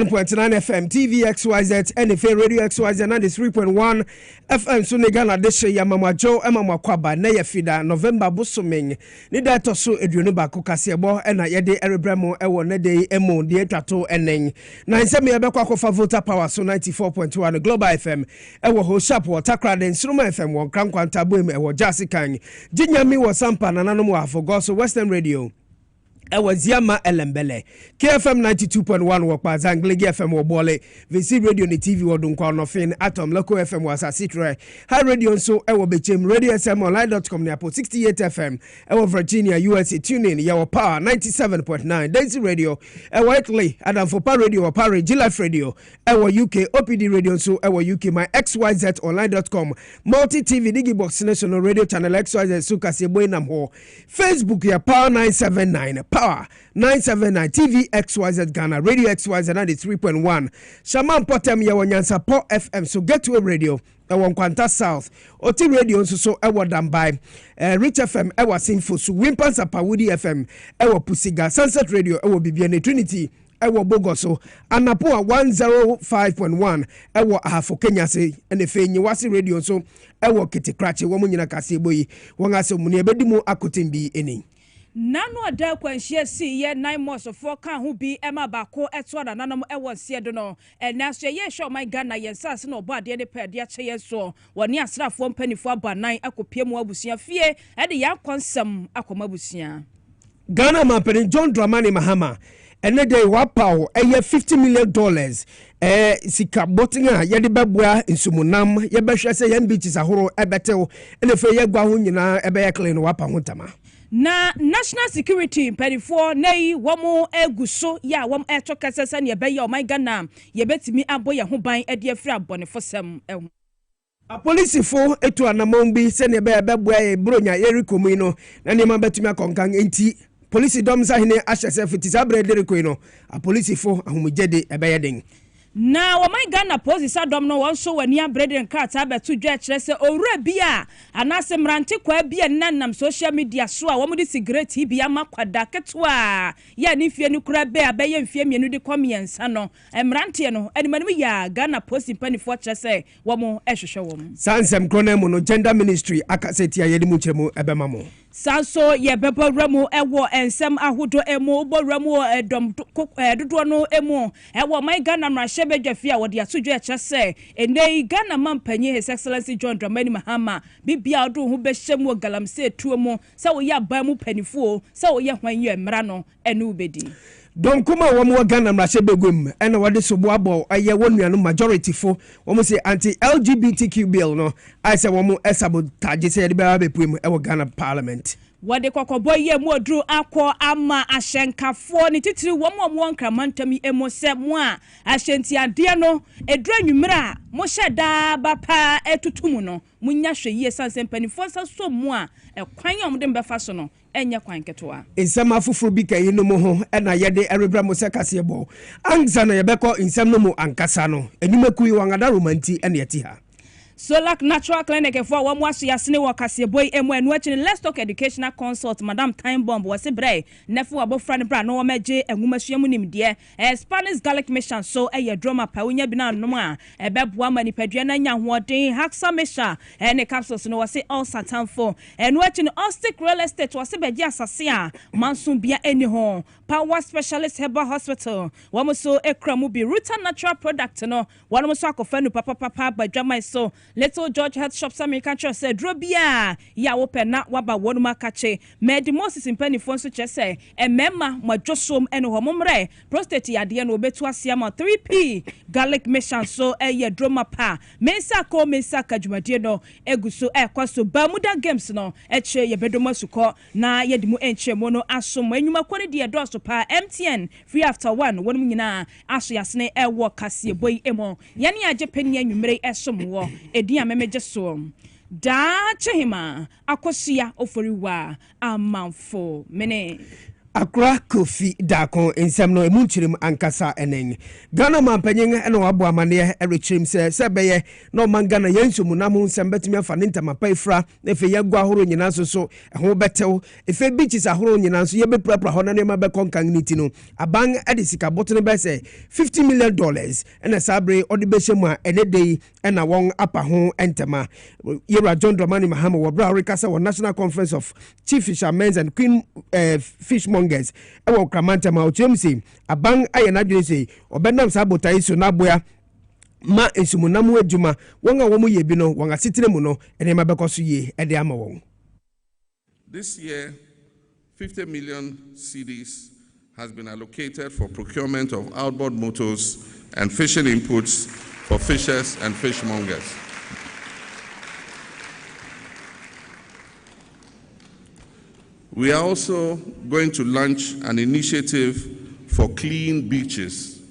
97.9 FM TV XYZ NFA Radio XYZ 93.1 FM so Ghana deshe ya mamajo kwaba na ye fida November bosomeng ni da to so eduonu ba ko Kasiebo na ye de erebramo ewo na de emo de twato enen na nsem ye be kwa kofa voter power so 94.1 Global FM ewo ho sharp water crowd Nsuruma FM won krankwanta boem ewo jasikan jinyami wo sampa nananom wa afogo so Western Radio Ewaziama Elembele KFM 92.1 wakpa Zangligi FM wobole VC Radio ni TV wodunkwa no fin Atom Local FM wasa Citre High Radio so ewo bechem Radio SM online.com ni apo 68 FM ewo Virginia USA tune in yawo Power 97.9 Daisy Radio ewo Italy Adam Fopa Radio wa Paris Life Radio ewo UK OPD Radio so ewo UK my XYZ online.com Multi TV Digibox National Radio Channel XYZ so Kasiebo inam ho Facebook ya Power 979 Power 979 TV XYZ Ghana Radio XYZ 93.1 Shaman Potem ya wanyansa Po FM so get to a radio ewo Kwanta South Oti Radio so ewo Dambai Rich FM ewo Sinfo so Wimpansa Pawudi FM ewo Pusiga Sunset Radio ewo Bibiane Trinity ewo Bogoso Anapoa 105.1 ewo Ahafo Kenya se enefe nyiwasi radio so ewo Kitikrache wo munyina Kasiebo yi wongase muni ebedimu akotembi eni Nano ada kwanhia si ye 9 months for kan ho bi ema bako eto na nanom ewo sie do no enaso ye hwe my Ghana yensase na obo ade ne pede ache ye so woni asrafo mpanifo abanan akopiem abusua fie ede ya konsem akoma abusua Ghana Mampeni John Dramani Mahama ene dey wapaw eye $50 million sika botinga ye de beboa nsumunam ye behwe se ye mbichis ahoro ebetew ene fe ye gwa ho nyina ebe ye clean wapa ho tama na national security perifo nei womo eguso ya wom etokasesa ne be ya my Ghana ye betimi abo ye ho ban ade afira bonefosem ehu a police fo etu anamon bi se ne be beboa e bronya yerikomu no na ne ma betimi akonkan enti police dom sa hene ahyese fitisa brede rekoi no a police fo ahumujede ebe yeden na wo my Ghana police adom no won so wani abrede nkrata betu dwa kire se owura bia anase mrante kwa bia nanam social media so a wo mu di cigarette bia makwada ketwa ya ni fie ni kura be abaye mfie mienu di komiensa no mrante no animanum ya Ghana police panifo kire se wo mu ehwehwe wo mu sansem krona mu no gender ministry akaseti ayedi mu kiremu ebemamo Sanso ye bebawramu ewo ensem ahodo emu bowramu edom dodo no emu ewo my Ghana mrahye bedwafia wode asodwo ekye enei Ghana mampanyi His Excellency John Dramani Mahama bibia odo ho behyemu galamse tuomu se wo ya ban mu panifuo se wo ye hwanwe mra no ene ubedi Don kuma womo Ghana mrahye begum ena wode sobo abo aye wonuanu majority fo womo se anti LGBTQ bill no I say womo sabotage se de ba bepuem e wo Ghana parliament wade kokobo ye mu odru akọ ama ahyenkafo ni titiri womo nkramantami emose mu a ahyenti ade no edru anwumira mo hyeda bapa etutumu no munya hweye sanse mpanifo saso mu a ekwan omde mbefa so no enye kwan ketwa ensem afufuru bi kayi no mo ho ena yede erebra mo se Kasiebo anza na yebekọ ensem no mo ankasa no enyimaku yi wangada romanti ene yeti ha Solak Natural Clinic for one was yasne wa Kasiebo emu enu achi Let's Talk Educational Consult Madam Time Bomb was bre nefu abofra ne bra no meje enwumasua mu nimde Spanish Garlic Mission so eye drama pa wonya bi na nom a ebeboa manipadua na nya hoden Haxa Mesha ene capsules no was all satan for enu achi Ostic Real Estate was beje asase a manso bia eni ho Power Specialist Herbal Hospital wamo so ekramu bi Ruta Natural Product no wamo so akofanu papa badwama so Little George Health Shops American Church said Drobia ya wopena waba wonuma kache medi Moses impanifo so chese emema madwosom eno homomre prostate yade no betu asiama 3P garlic mission so eye droma pa mensa ko mensa kadwumade no eguso ekwaso Bermuda Games no eche yebedoma suko na yedimu enche mono asom enwuma kwani de doso pa MTN free after one wonum nyina aso yasne ewo Kasiebo emo yani age pani anwumre esomwo Edia memeje so da chehima akosia oforiwa amanfo mene Akra Kofi Dako nsɛm no emu nkyerem ankasa enen Ghana mampanyin na wabo amane erekyerem sɛ no mangana yensumu na mu nsɛm betumi afa ne ntamapa ifra na efe yagwa ahoro nyina so ɛho betew efe beaches ahoro nyina so yebeprapra hɔ na ne ma bekonkan niti no aban ade sika botene be sɛ $50 million ɛna sabre ɔde behyɛ mu a ɛne dei ɛna wɔn apa ho entema Yera John Dramani Mahama wɔ bra rekasa wɔ National Conference of Chief Fishermen and Queen Fishmongers ewo kramanta ma otuem si abang aye na dwene sei obenam sa botai so na boya ma ensumunam adwuma won a wo ye bi no won asetire mu no ene ma bekoso ye ede ama won. This year 50 million cedis has been allocated for procurement of outboard motors and fishing inputs for fishers and fishmongers. We are also going to launch an initiative for clean beaches.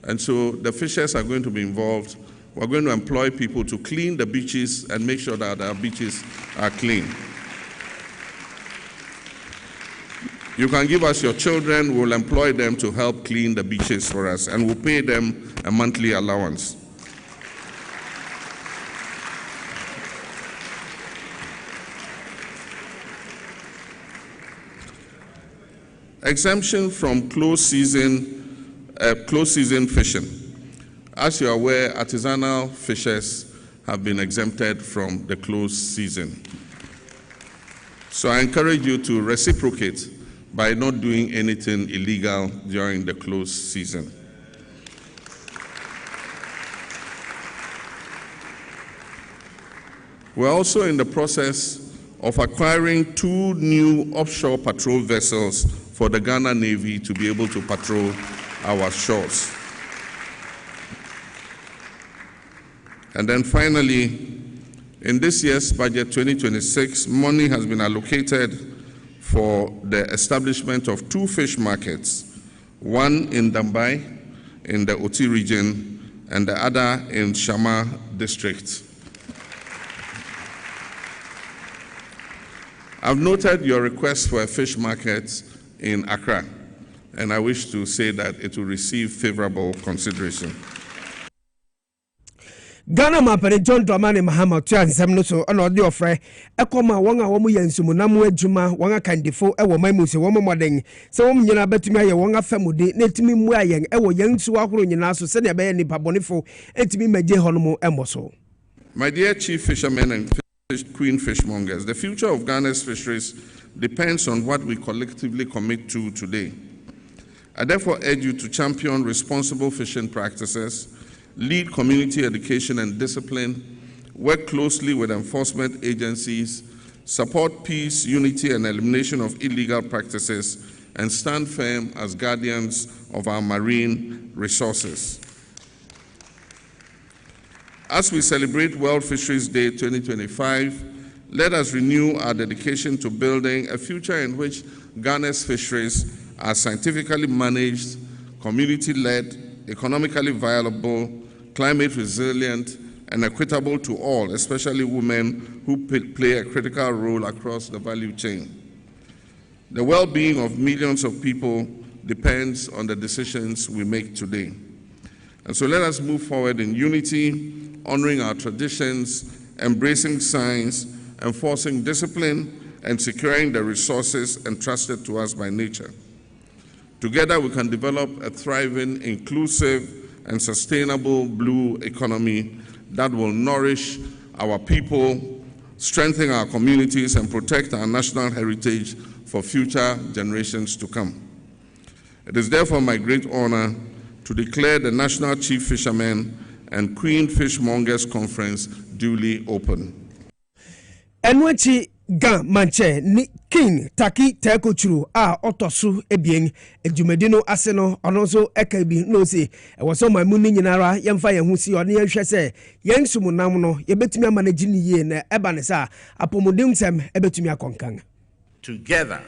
And so the fishers are going to be involved. We're going to employ people to clean the beaches and make sure that our beaches are clean. You can give us your children, we'll employ them to help clean the beaches for us, and we'll pay them a monthly allowance. Exemption from closed season fishing. As you're aware, artisanal fishers have been exempted from the closed season. So I encourage you to reciprocate by not doing anything illegal during the closed season. We're also in the process of acquiring 2 new offshore patrol vessels for the Ghana Navy to be able to patrol our shores. And then finally, in this year's budget 2026, money has been allocated for the establishment of 2 fish markets, one in Dambai in the Oti region and the other in Shama district. I've noted your request for a fish market in Accra, and I wish to say that it will receive favorable consideration. Ghana mapere John Dramani Mahama tu ansem no so ana ode ofre ekoma won a wo mu yansumu na mu adwuma won akandifo e wo mamu se wo moden se wo nyina betumi aye won afamude na etimi mu ayen e wo yansu ahoro nyina so se ne be nipa bonefo etimi magye hono emoso. My dear Chief Fishermen and Queen Fishmongers, the future of Ghana's fisheries depends on what we collectively commit to today. I therefore urge you to champion responsible fishing practices, lead community education and discipline, work closely with enforcement agencies, support peace, unity, and elimination of illegal practices, and stand firm as guardians of our marine resources. As we celebrate World Fisheries Day 2025, let us renew our dedication to building a future in which Ghana's fisheries are scientifically managed, community-led, economically viable, climate resilient, and equitable to all, especially women who play a critical role across the value chain. The well-being of millions of people depends on the decisions we make today. And so let us move forward in unity, honoring our traditions, embracing science, enforcing discipline, and securing the resources entrusted to us by nature. Together, we can develop a thriving, inclusive, and sustainable blue economy that will nourish our people, strengthen our communities, and protect our national heritage for future generations to come. It is therefore my great honor to declare the National Chief Fishermen and Queen Fishmongers Conference duly open. Enwachi ga manche ni king taki teko churu a otosu ebien edumedino ase no ono so eka bi no se e woso mamu ni nyinara yemfa ye hu si one yehwe se yensumu nam no yebetumi amanage ni ye na eba ne sa apomodem sem ebetumi akonkan. Together,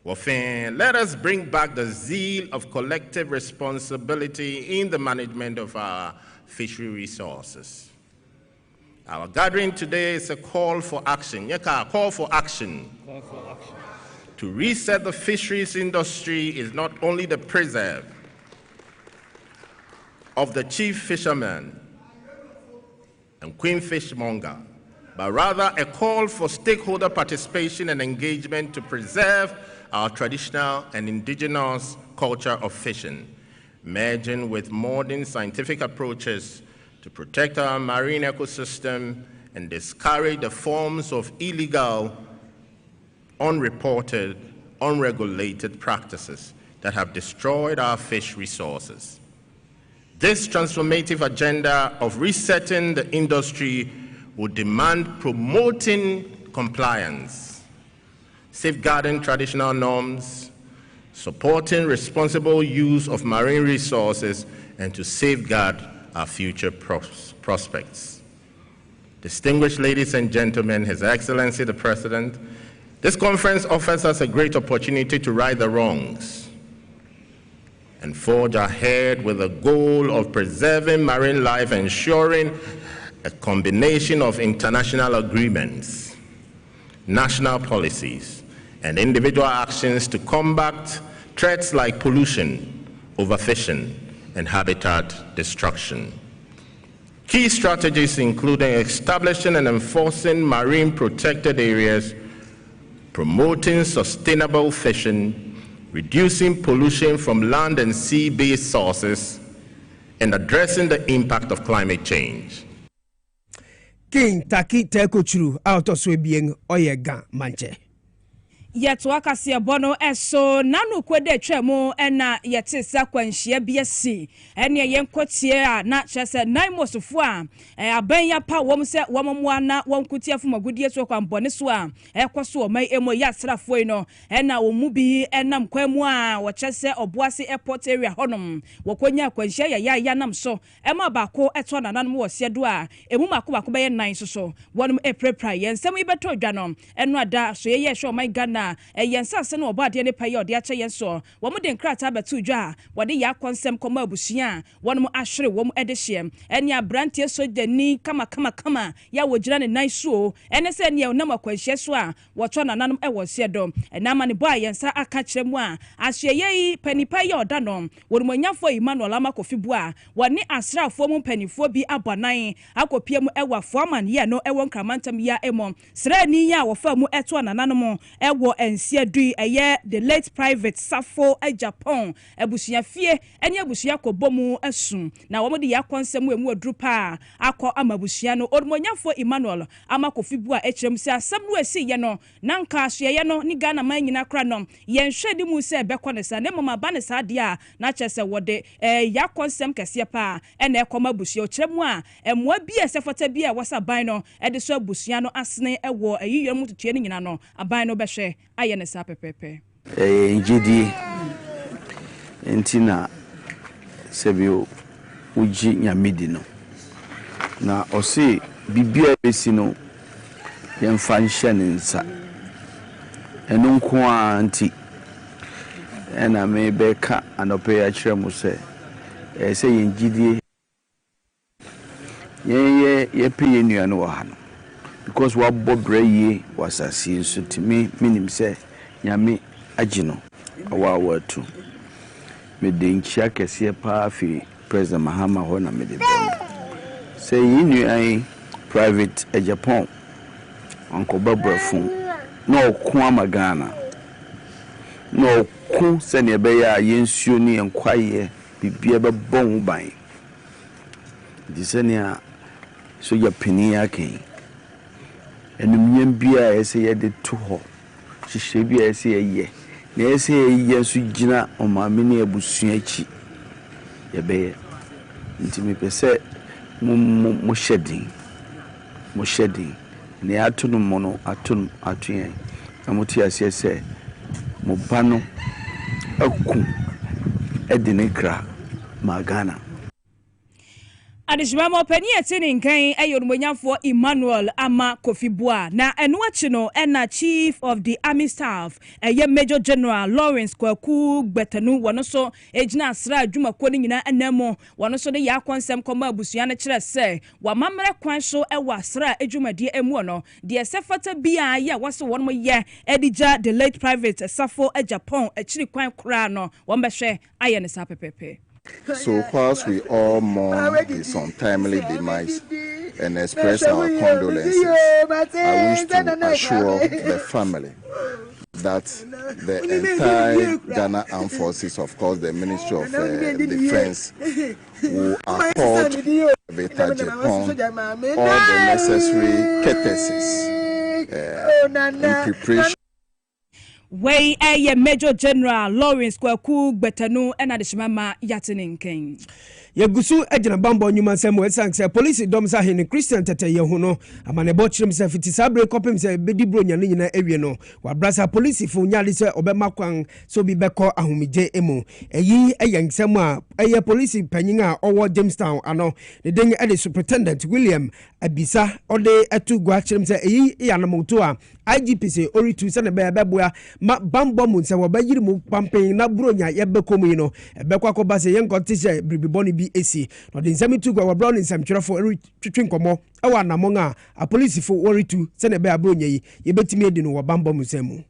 let us bring back the zeal of collective responsibility in the management of our fishery resources. Our gathering today is a call for action. Call for action. Call for action. to reset the fisheries industry is not only the preserve of the chief fisherman and queen fishmonger, but rather a call for stakeholder participation and engagement to preserve our traditional and indigenous culture of fishing, merging with modern scientific approaches to protect our marine ecosystem and discourage the forms of illegal, unreported, unregulated practices that have destroyed our fish resources. This transformative agenda of resetting the industry would demand promoting compliance, safeguarding traditional norms, supporting responsible use of marine resources, and to safeguard our future prospects. Distinguished ladies and gentlemen, His Excellency the President, this conference offers us a great opportunity to right the wrongs and forge ahead with the goal of preserving marine life, ensuring a combination of international agreements, national policies, and individual actions to combat threats like pollution, overfishing, and habitat destruction. Key strategies including establishing and enforcing marine protected areas, promoting sustainable fishing, reducing pollution from land and sea-based sources, and addressing the impact of climate change. King Taki Tekochuru out of Swebieng Oyega Manche. Yet Kasiebo no eso nanu kwede twemu ena yete sa kwanhia biasi ene yenkwotie a na chese nine mosofo a abanya pa wom se wommoa na wonkutie afomagudie so kwambone so a ekoso omai emo ya srafo no ena omu bi enam kwamu a wo chese oboase airport area honom wokonya kwanhia ya nam so ema bako eto nananum wo siedo a emu mako be nine so wonum eprepra yensem ibeto dwa eno ada so ye hwe omai Ghana yensa se no obade ne paye ode ache yenso wo mu de nkrata batu dwa wode ya konsem koma abusua wonum ahwere wo mu edehye ene abrantie so dani kama ya wogira ne nan so ene se ne nam akwanhye so a woto nananum e wosiedo enama ne boy yensa aka kire mu a ahweye panipa ye oda no worumanyafo Emmanuel Amakofibu a woni asrafo mu panifo bi abonan akopie mu ewafo aman ye no ewo nkramantam ya emo srani ya wofa mu eto nananum ewo ensia dui eye the late private Safo Japan ebusia fie ene ebusia kobomu asum na wo de yakonsem emu adrupa akọ amabusia no ormonyafo Emmanuel Amakofibu a echirem se asem no asi ye no nanka ahye ye no ni Ghana man nyina kra no yen hwedi mu se bekọ ne sa ne mama ba ne sa de a na chese wode yakonsem kese pa ene ekoma busia ochirem a emwa bi esefota bi a wasa ban no ede so abusia no asene ewo ayiyem mututue ne nyina no aban no behwe ayene sa pepepe njidi entina sebio uji nyamidi no na osi bibia besi no yemfa nhye ne nsa eno nko anti ena me beka anope ya kire mu se se njidi ye peye nua no wa no because wa bobra ye wasasi so timi minim se nyame agino awa tu me de nchia kese pa fi president Mahama ho na me de say you ai private Japan onko babra fun no ko amagana no ko se ne be ya yensuo ni enkwaye bibia be bon ban di se ne a so ya peni aken enumnyam bia ese ye de to ho hihye bia ese ye na ese ye so gina omame ne abusua achi ye be ntimi pese mo shedin ne atunu mo no atuen amuti ase se mo ba no aku edine kra magana Adishmamo penny attending Kane Ayon for Emmanuel Ama Kofibua. Now, and watchino and Chief of the Army Staff, a young Major General Lawrence Kwaku Betanu, one also Ejna Sra Juma Kodina and Nemo, one also the Yakon Sam Koma Busiana Chres say, Wamamra Kwansho Ewa Sra Ejuma dear Emono, dear Sefata Bia, ya was 1 more year, Edija, the late private, Safo, a Japan, a chili quine crano, one beshe, Iron is happy pepe. So whilst we all mourn this untimely demise and express our condolences, I wish to assure the family that the entire Ghana Armed Forces, of course the Ministry of Defense, will accord Vita Japan all the necessary courtesies in preparation. Way a Major General Lawrence Kwaku Betanu and Adishmama Yatinin King. Yagusu ejina bambo nyuma nsem wesan se police dom sa he Christian tete ye hu no amane bo chirem se fiti sabre kopem se bedi bro nyane nyina ewie no wa brasa police fo nyade se obema kwan so bi beko ahomije emu eyi ensem a eye police panyin a owo Jamestown ano ne den ede superintendent William Abisa ode etu gwa chirem se eyi yanamoto a IGP se oritu se ne be beboa bambo mu se wo bayiri mu pampen na bro nya ye bekomu yi no ebekwa ko ba se yen konti se bribiboni bi esi no de nsemi tu gwa brown nsem twerefo twetwe nkomo e wa namon a police fo woritu se ne be abro nya yi ye betimi edi no wo bambo mu semu.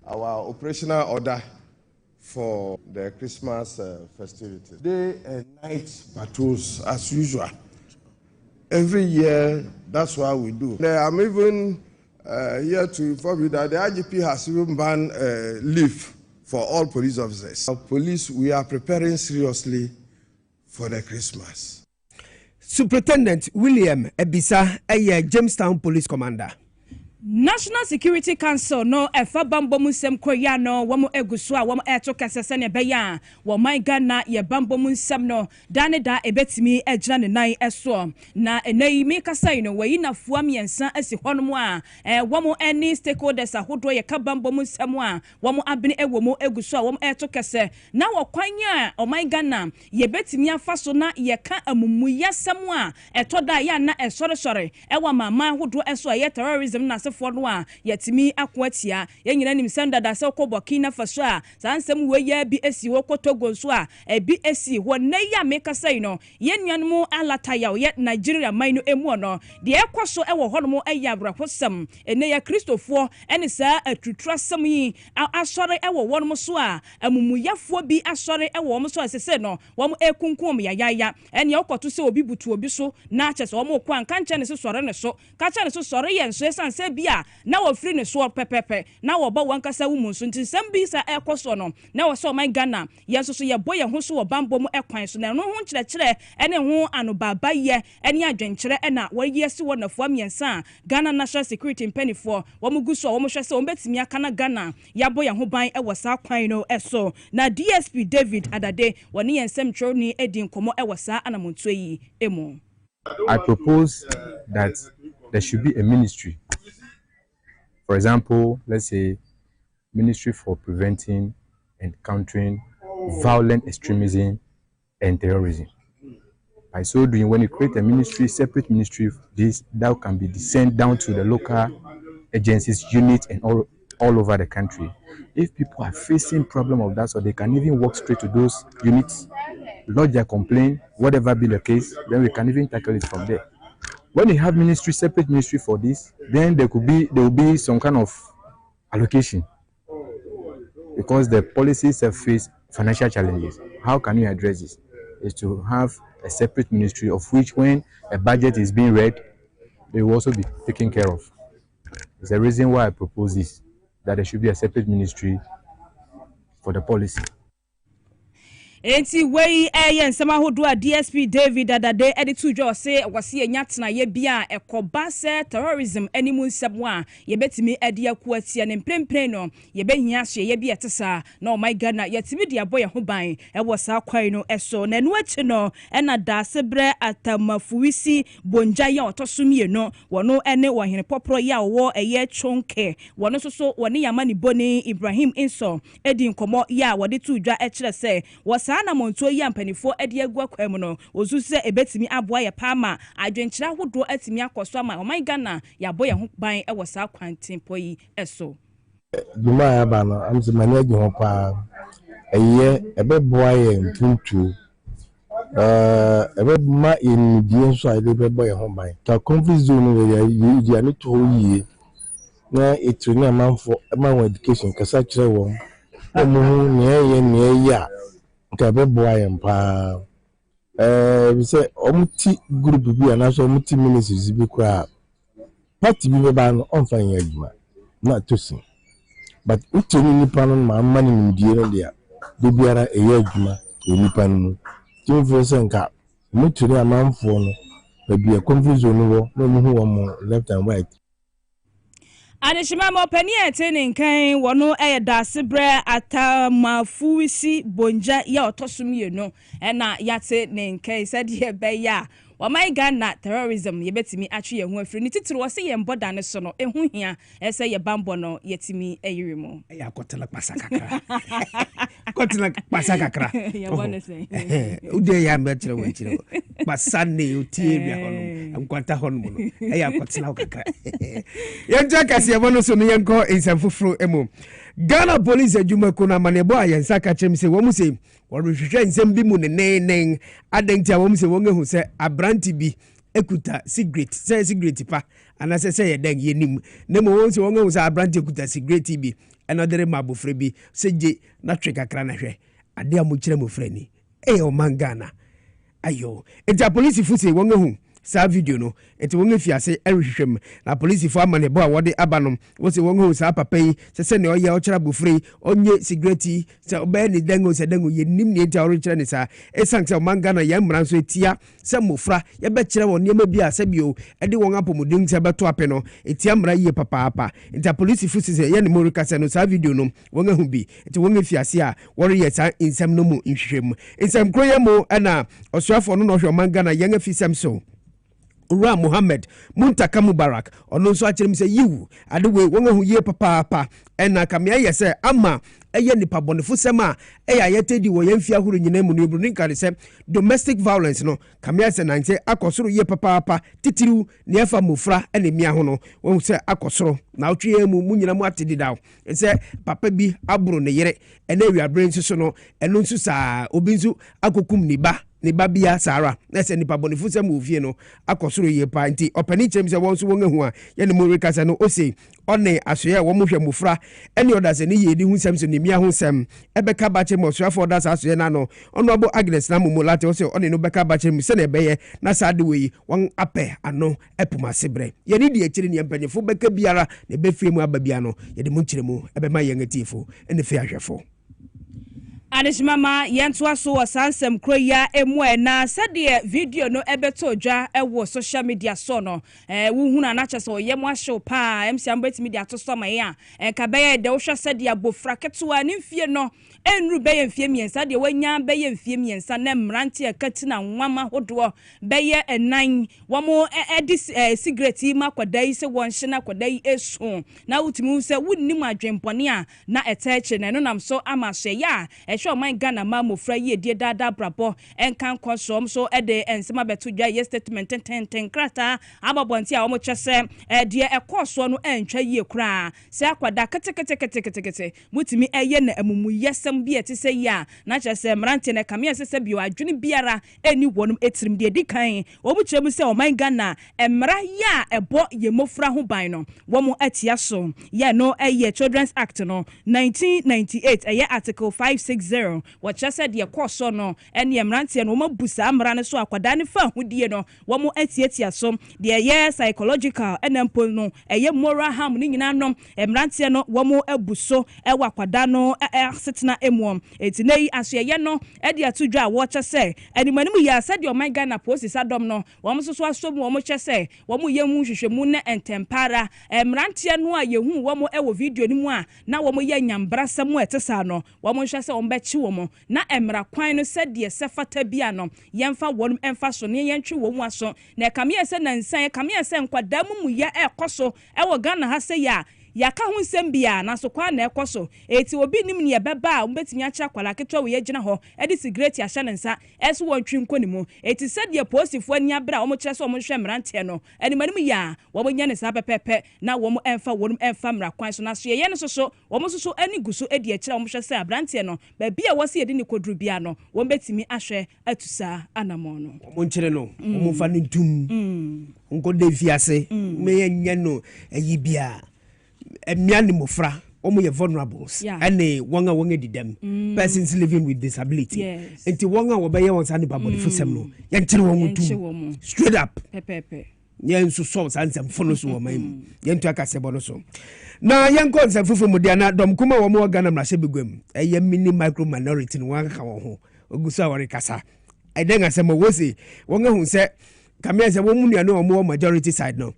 Our operational order for the Christmas festivities, day and night patrols as usual. Every year, that's what we do. I'm even here to inform you that the IGP has even banned leave for all police officers. Police, we are preparing seriously for the Christmas. Superintendent William Ebisa, a Jamestown Police Commander. National Security Council no efa bambo musem koya no wamo eguso a wamo eto kasese ne beya wo my Ghana ye bambo musem no dane da ebetimi ejina ne nan eso na enayi me kasa no wayi na fuam yensa asi honom a wamo any stakeholders ahodo ye ka bambo musem a wamo abene ewomo eguso a wamo eto kase na wo kwanya o my Ghana ye betimi afaso na ye ka amumuyasem a eto da ya na esore ewa mama ahodo eso ye terrorism na for no a yetimi akwatia yenyina nim senda da se ko Burkina Faso a sansem we ya bi esi wo ko Togo so a bi esi ho na ya meka sai no yenuanmu alata ya ye Nigeria man no emu no de ekoso ewo hono aya abrahosam ene ya Kristofo ene sa atutrasam yi asore ewo wonmo so a amumuyafo bi asore ewo wonmo so asese no wom ekunkum ya ene okoto se obi butu obi so na achese wom kwan kanche ne so sore ne so kacha ne so sore ye nso esanse na wo free ne so pepepe na wo ba wankasa wu munso nti sambi sa ekoso no na wo so my Ghana yeso so ye boye ho so wo bambo mu ekwan so na no ho nkyerɛkyerɛ ene ho anobaba ye ene adwenkyerɛ ena wo yesi wo nafo amiensa Ghana National Security mpanifo wo mugu so wo mo hwɛ se wo betimi aka na Ghana ya boye ho ban ewo sa kwan no eso na DSP David Adade woni yensem twoni edi nkomo ewo sa anamonto yi emu. I propose that there should be a ministry. For example, let's say Ministry for Preventing and Countering Violent Extremism and Terrorism. By so doing, when you create a ministry, separate ministry, this that can be sent down to the local agencies, units, and all over the country. If people are facing problem of that, so they can even walk straight to those units, lodge their complaint, whatever be the case, then we can even tackle it from there. When you have ministry, separate ministry for this, then there will be some kind of allocation, because the policies have faced financial challenges. How can you address this? Is to have a separate ministry of which, when a budget is being read, they will also be taken care of. It's the reason why I propose this, that there should be a separate ministry for the policy. Enti wey nsema hodo a DSP David Adade editu jo se wase enyatena ye bia ekoba se terrorism animu nsem a ye betimi ede akuatia ne mprempren no ye behia hye ye bia tesa na o my Ghana yetimi de aboye ho ban ewo sa kwan no eso na enu achi no ena da sebre atamafuisi bonja ya otosumie no wono ene wohene popro ya wo eye chonke wono soso woni yamani boni Ibrahim Inso edi nkomo ya wode tu dwa ekire se wasa saa na monto yi ampanifo ade agua kwam no osu se ebetimi aboa ye pama adwenkyira hodo atimi akoso ama o my Ghana ya boye ho ban e wo saa kwantempo yi eso duma ya ba no am se manage ho pa eye ebeboa ye mpuntu ebe ma in so ide bebo ye ho ban ta conflict zone we ya ni to yi na etu na manfo ma education kasa kire wo mu ne ya nka beboa ye mpa we say omuti group bi ana so omuti ministries bi kwa party bi ba no on fan ya adwuma na tosin but utoni nipa no ma mani ndie no dia de biara eya adwuma nipa no timfo se nka mutuni amanfo no ba bia confusion no no mu hu wo left and right Anishima mo pani etene nkan wono da sebre atamafuisi bonja ya otosum no na yate ne nkan said ye be ya o my Ghana terrorism ye betimi atwe ye ho afiri ni titiri wo se ye mboda ne so no ehu hia ese ye bambo no yetimi ayiri mo ya kotela pasakakra kotela pasakakra ya wona say ude ya metre wo chire pasane otiebia hono amkwata hono no ya kotela kakra yenja Kasiebo no so no yenko ensamfufuru emu Ghana police adwuma ko na manebo ayensa ka chem se wo mu se wo hwehwe nsem bi mu ne adantia wo mu se wo ngehu se abranti bi ekuta cigarette pa anase se ye den yenim na mo wo se wo ngehu se abranti ekuta cigarette bi enodere mabofre bi seje na twe kakra na hwe ade amokyere mofre ni o mangana ayo eja police fu se wo ngehu sa video no eti won afiase erehwehwem na police fo amanebo a wode abanom wo se won ho sa papa yi se ne oya o kyera bofrei onye cigarette se oba ni dango se dango yenim ni enti awro kyera ni sa esan se manga na ya mran so etia se mofra ye be kyera won niam bi ase bio ede won apomodin se beto ape no etia mra ye papa enti police fo se ye ne morika se no sa video no won ahu bi eti won afiase a wore ye sa insam no mu nhwehwem insam kroye mo na osuafo no hwe manga na ye afisam so Ura Muhammad Muntaka Mubarak ono so akyerem se yiwu adewe won ahu ye papa ena kamia ye se ama eye nipa bonefo sema eya yetedi wo yemfia huru nyina mu no ebru nkare se domestic violence no kamia se nanse akosoro ye papa titiru ne afa mofra ene mia ho no won se akosoro na otwe mu nyina mu atedi dawo se papa bi aburo ne yere ena wi abre nso no eno nso sa obi nso akokum ni ba ne babia sara na se nipa bonefo sem ofie no akosoro ye pa nti opani chem se won so won ahu a ye ne mo rekasa no o se one asoye wo mo hwe mofra ene oda se ne ye di hu sem so ne mia hu sem ebeka ba che mo soafo oda sa asoye na no ono abo Agnes na mo late o se one no beka ba che mu se na ebeye na sa de we won ape ano epuma sebre ye ni di akiri ne empanyefo beka biara ne be fie mu ababia no ye de mu nkire mu ebe ma ye ngatifo ene fe ahwefo Anishmama yentu aso wasansem kroya emwe na sade video no ebeto dwa ewo social media so no wuhuna na chese oyem ahye pa MC ambet media to so maye ka beye de wo hwa sade abofra ketewa ne mfie no enru beye mfie miensa de wanya beye mfie miensa na mrante akatina nwama hodo beye enan womo edi cigarette ma kwadai se wonhye na kwadai esu na wutimi se wunnim adwempone a na eteche na no nam so amahye ya sure my Ghana mamo fra ye die dada brabo enkan konsom so ede ensema beto dwa ye statement ten krata ababonti a omo kyese die ekoso no entwa ye kura se akwada kete mutimi eye na amumu yesem bi eti se ya na kyese mrante na kamia sese bio adwene biara eni wonum etirim de dikan omu kyerem se o my Ghana emra ya ebo ye mofra ho ban no womo atia so ya no eye Children's Act no 1998 eye article 560 what just said your course no and yemranti and woman busa amrane so akwada ne fa hudie no womo atietia so de ye psychological enempo no eye moral harm ni nyina no emranti no womo abuso ewa akwada no setna emwom etinei asoye no e de atudwa wo kyese animanimu ya said your my Ghana process adom no womo so asom womo kyese womo yemu hwehwemu na entempara emranti no a yehu womo ewo video ni mu a na womo ye nyambra sam etesa no womo hwese ombechi womo na emra kwan no said de sefata bia no yemfa wonum emfa so ne yentwe womu aso na kamia se nansan kamia se nkwada mu ya ekoso ewo Ghana ha se ya yaka ho nsem bia na so kwa na ekoso eti obi nim ne yebeba a umbetimi acha kwala ketwa we yegina ho edi cigarette ahya ne nsa eso wontwi nkonimu eti sadia posifo ani abra omo kire so omo hwe mrante no animanim ya wo nya ne sa pepepe na wo emfa mra kwan so na so ye ne so wo so ani guso edi akira wo hwe se abrante no ba bia wo se edi ne kodru bia no wo betimi ahwe atusa anamo no wo nkire no wo fa ne ntum nko de fiase me nya no ayi bia emia ni mofra omo ye vulnerables and wanga wanga didem persons living with disability enti wanga wo be ye won sane babodi fosem no ye nkire wo ntum straight up pepepe ye nso so sansem fono so wo mam ye ntu Kasiebo no so na ye nko nsem fufu mu dia na dom kuma wo mo Ghana mra hye begwam ye mini micro minority no wanga ka wo ho ogusa wori kasa aidenga se mo wosi wanga hu se kamia se wo mu nua no wo majority side no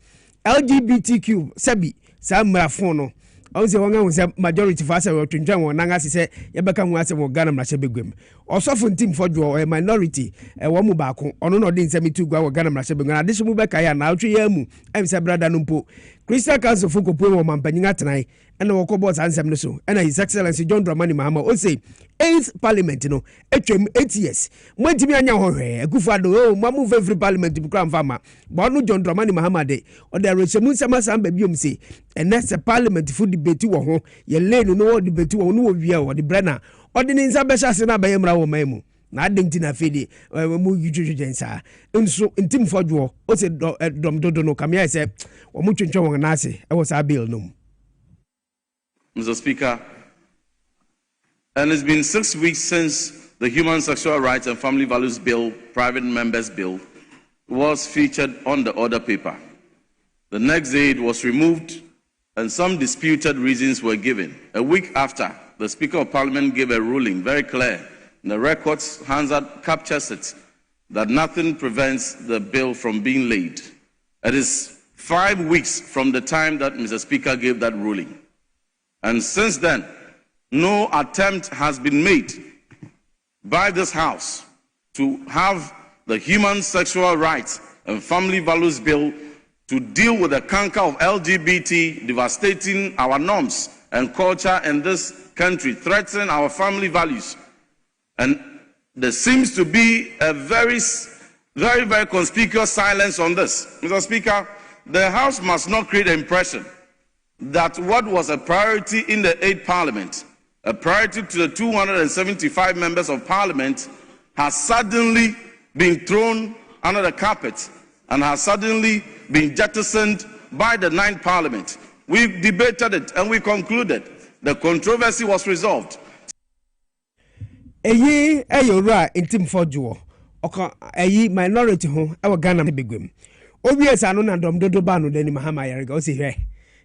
LGBTQ sabi sa mra phone no on se wanga hu se majority fa se wo twentwan won nanga se ye beka hu ase wo Ghana mra hye begwam osofo ntim fodwo e minority wo mu baako ono no de nsemi tu gwa wo Ghana mra hye begwam ade mu beka ya na atwe ya mu em se brada no mpo Christian Council for Kopo wo mampanyin atenai ena wo ko boss ansem no so ena His Excellency John Dramani Mahama o say 8th parliament no etwem 8 years mo ntimi anya ho hwe akufado o mo move every parliament bukra mfama bo no John Dramani Mahama de o de rechemu nsema samba biom say ena se parliament fu debate wo ho ye lane no wo debate wo no wo wia wo de brana o de nsa be hyase na bayemra wo maimu na adenti na fedi mu yujujensa nso ntim fodwo o se dom dodo no kamia se wo mu twentwe won na ase e wo sa bill no. Mr. Speaker, and it's been 6 weeks since the Human Sexual Rights and Family Values Bill, Private Members Bill, was featured on the order paper. The next day it was removed and some disputed reasons were given. A week after, the Speaker of Parliament gave a ruling very clear. The records Hansard captures it that nothing prevents the bill from being laid. It is 5 weeks from the time that Mr. Speaker gave that ruling. And since then, no attempt has been made by this House to have the Human Sexual Rights and Family Values Bill to deal with the canker of LGBT devastating our norms and culture in this country, threatening our family values. And there seems to be a very conspicuous silence on this. Mr. Speaker, the House must not create the impression that what was a priority in the 8th Parliament, a priority to the 275 members of Parliament, has suddenly been thrown under the carpet and has suddenly been jettisoned by the 9th Parliament. We debated it and we concluded. The controversy was resolved. Eyi eyora intim fodwo oka eyi minority ho e Ghana begwem obies anu na dom dodo ba no dani Mahama Yarega o se hwe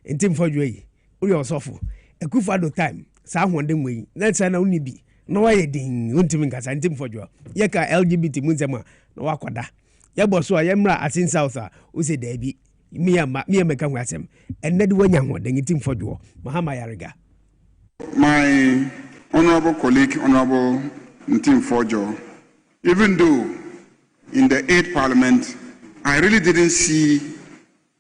intim fodwo yi uri osofo ekufado time sa ahonde mwe na tsa na uni bi na wa yedin untimi nkasa intim fodwo ye ka LGBT munzema na wakoda ye boso a ye mra asin south a o se da bi mi meka hu asem enade wanya hoden intim fodwo Mahama Yarega. My honorable colleague, Honorable Ntim Fojo, even though in the 8th Parliament, I really didn't see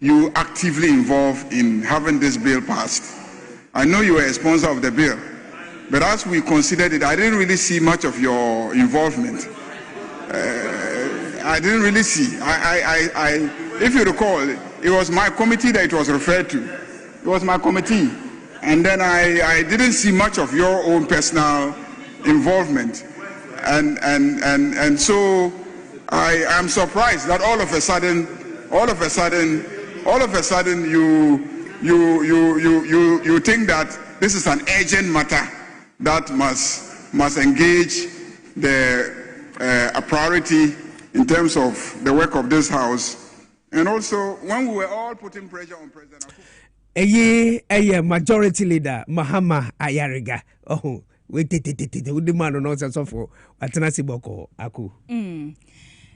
you actively involved in having this bill passed. I know you were a sponsor of the bill, but as we considered it, I didn't really see much of your involvement. I didn't really see. If you recall, it was my committee that it was referred to. It was my committee. And then I didn't see much of your own personal involvement. And so I am surprised that all of a sudden you think that this is an urgent matter that must engage a priority in terms of the work of this House. And also, when we were all putting pressure on President Eye majority leader Mahama Yarega. Oh, we the man no sense of atena siboko aku.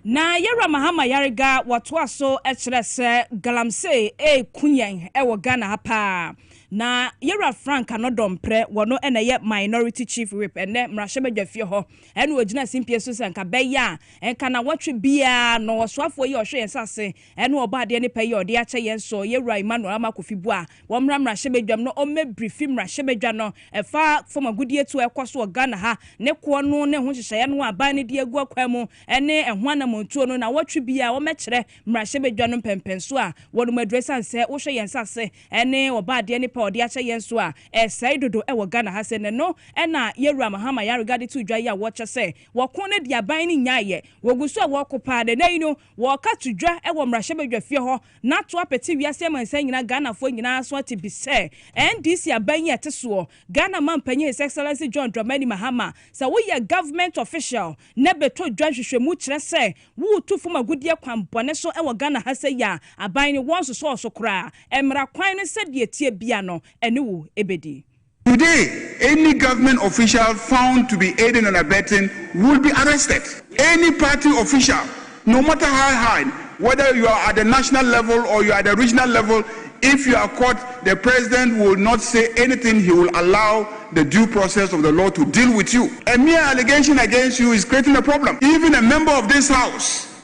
Na yera Mahama Yarega watwa so ekyerese galamse kunyan e wo Ghana hapa. na yera Frank anodompre wono ena ye minority chief whip ene mrahwebedwafie ho ene ogina simpie so sanka beya enka na watwe bia no wosoafo ye ohwe yensase ene obade ne peye ode ache yenso yera Emmanuel Amakofibu a wo mrahwebedwam no o mebrifi mrahwebedwa no efa foma gudie tu ekoso Ghana ha ne ko no ne ho hyehye no aban ne de agu akwamu ene ehwana montuo no na watwe bia wo mekere mrahwebedwa no pempenso a wono madresa nse wo hwe yensase ene obade ne ode ache yenso a esai dodo ewo Ghana ha se ne no ena yewura mahama ya regard to dwa ya watch se wo kon ne dia ban ni nyaaye woguso a wo kopa de na no wo ka to dwa ewo mrahwebedwafie ho na to apeti wiase mansa nyina Ghana fo nyina so ati bi se NDC aban ye teso Ghana mampanye His Excellency John Dramani Mahama sa wo ye government official ne beto dwa hwehwemu kire se wo tu fo magudie kwambone so ewo Ghana ha se ya aban ni won so kra emra kwan ne se de tie bia no ene ebedi. Today, any government official found to be aiding and abetting will be arrested. Any party official, no matter how high, whether you are at the national level or you are at the regional level, if you are caught, the president will not say anything. He will allow the due process of the law to deal with you. A mere allegation against you is creating a problem. Even a member of this house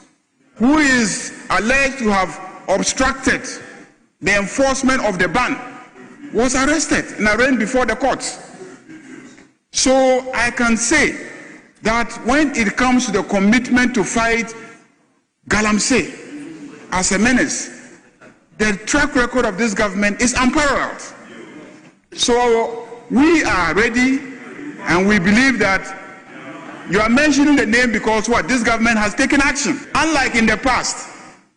who is alleged to have obstructed the enforcement of the ban was arrested and arraigned before the courts. So I can say that when it comes to the commitment to fight Galamsey as a menace, the track record of this government is unparalleled. So we are ready, and we believe that you are mentioning the name because what? This government has taken action. Unlike in the past,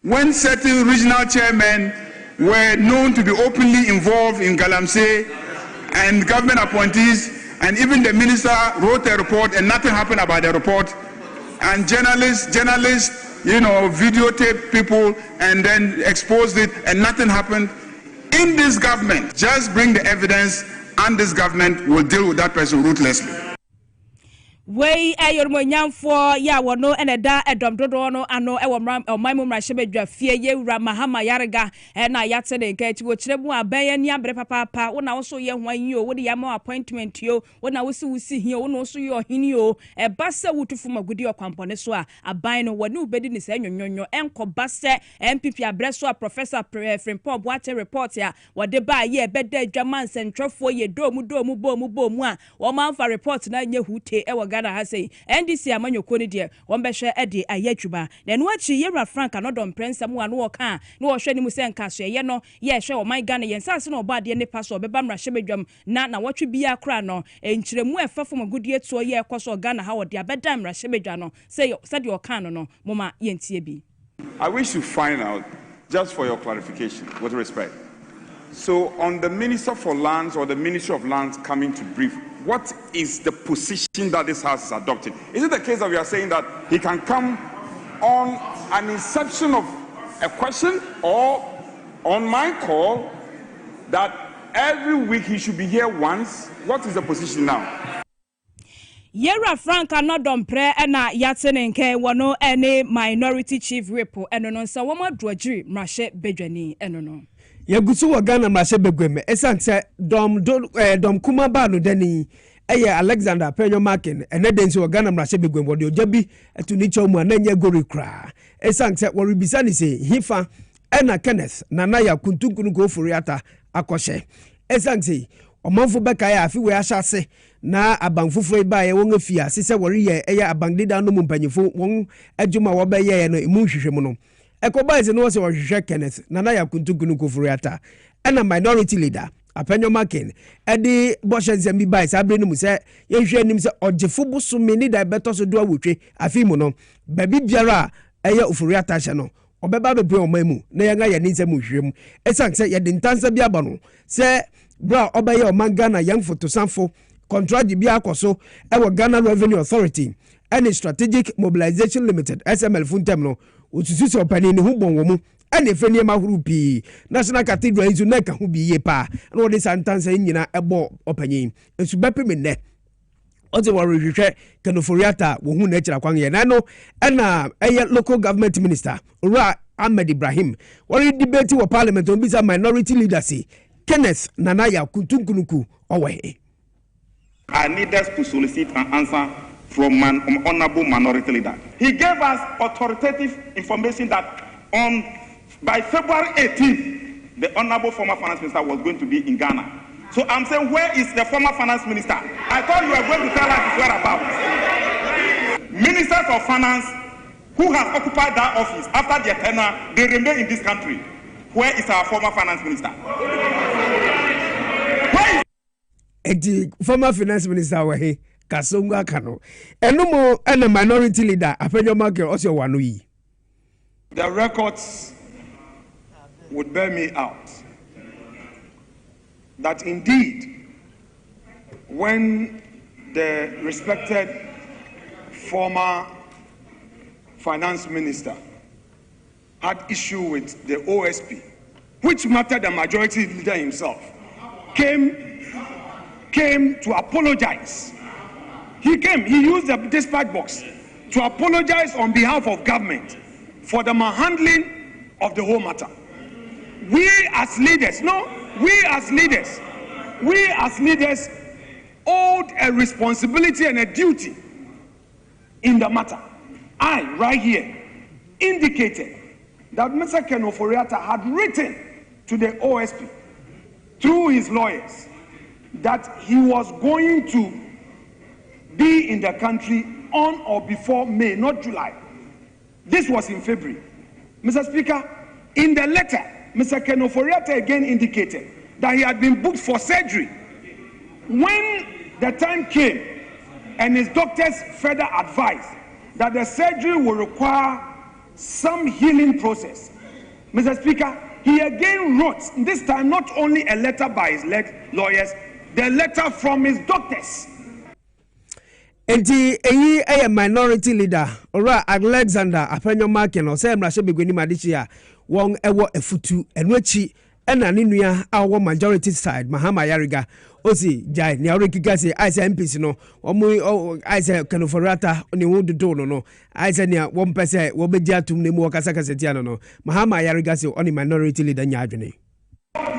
when certain regional chairmen were known to be openly involved in Galamsey and government appointees, and even the minister wrote a report and nothing happened about the report, and journalists, videotape people and then exposed it and nothing happened. In this government, just bring the evidence and this government will deal with that person ruthlessly. Wey ayormonyamfo ya wono eneda edomdodo no ano ewo mamu mrahwebedwafie yewura mahama yarega na yate de nkachi wo kiremu aban ni abre papa wona wo so ye hwan yi o wo de yama appointment yo wona wo si hi o wona so ye ohini o base wutufu magudi okwampone so a aban no woni ubedi ni se nyonyonyo enko base MPP abreso a Professor Frimpong Boate report ya wode ba ye beda adwaman sentwefo ye domu bomu a wo manfa report na nye hute ewo Ghana ha say NDC amanyoko ne de won be hwe e de ayadwuma na no achi yewura Frank anodom prensa mu anu oka na wo hwe ni mu se nka so ye no ye hwe o man Ghana yensase na obade ne paso beba mrahwebedwam na watwe bia kra no enkyeremu efafo magudie to ye ekoso Ghana ha wo de abeda mrahwebedwa no say de oka no moma yentie bi. I wish to find out, just for your clarification, with respect. So on the Minister for Lands or the Ministry of Lands coming to brief, what is the position that this House is adopting? Is it the case that we are saying that he can come on an inception of a question or on my call that every week he should be here once? What is the position now? Yera Frank anodom pre na yatene nke wono ene minority chief whip eno no nsa wo madroji mrahye bedwani eno no yagusu wo Ghana mrahye begweme esante dom kuma ba no dani eye Alexander Penyo Markin ene densi wo Ghana mrahye begweme wo de ojabi etuni chomu ananye gori kra esante wo ribisa ni se hifa ena Kenneth nanaya kuntunkunu go furiata akoshe esante omanfo beka ya afi we ahyase na abanfofo ba ye won afia sese wori ye eya abangdida no mpanyefo won adwuma wo be ye no emu hwehwemu no ekobaise no se wo hwehwe Kenneth nana ya kuntukunu kofuriata ena minority leader Apenyo Markin edi boshense mi bai sabre no mu se ye hwe anim se ogefo bosome ni da beto so do awotwe afi mu no babi biara eya ofuriata hye no obeba bebre omamu na ye nga ye nsem hwehwemu esanse ye de ntansa bi aba no se bra obaye Ghana young photosanfo contract bi akoso ewo Ghana Revenue Authority and Strategic Mobilization Limited SML funtem no otusu se opani ne hu bon wo mu ene efeni ma huru pi National Cathedral izu na ka hu bi ye pa na wo de santansa nyina ebo opani ensu bepe ne oje wori hwehwe kanoforiata wo hu na kira kwan ye na no ena eye local government minister Ura Ahmed Ibrahim wori debate wo parliament on bisa minority leadership Kenneth Nanaya Kutunkunuku Owe. I need us to solicit an answer from an honorable minority leader. He gave us authoritative information that by February 18th, the honorable former finance minister was going to be in Ghana. So I'm saying, where is the former finance minister? I thought you were going to tell us his whereabouts. Ministers of finance who have occupied that office after their tenure, they remain in this country. Where is our former finance minister? Where is the former finance minister? Where he? Kasonga Kano. Enomo and a minority leader, Apenyo Market, also Wanui. The records would bear me out that indeed, when the respected former finance minister had issue with the OSP, which mattered the majority leader himself, came to apologize. He used the dispatch box to apologize on behalf of government for the mishandling of the whole matter. We as leaders owed a responsibility and a duty in the matter. I, right here, indicated that Mr. Ken Ofori-Atta had written to the OSP through his lawyers that he was going to be in the country on or before May, not July. This was in February. Mr. Speaker, in the letter, Mr. Ken Ofori-Atta again indicated that he had been booked for surgery. When the time came and his doctors further advised that the surgery will require some healing process, Mr. Speaker, he again wrote, this time not only a letter by his lawyers, the letter from his doctors. Enti a minority leader ora Alexander Apenyo Marken o say mrahye begwani madechia won ewo efutu enwachi ena ne nua awo majority side Mahama Yariga osi jai ne awrekiga say Isa MPs no omo Isa Ken Ofori-Atta ne wo dodo no Isa ne wo mpese wo begia tum ne mu wakasa kasetia no Mahama Yariga say on minority leader nya adwene.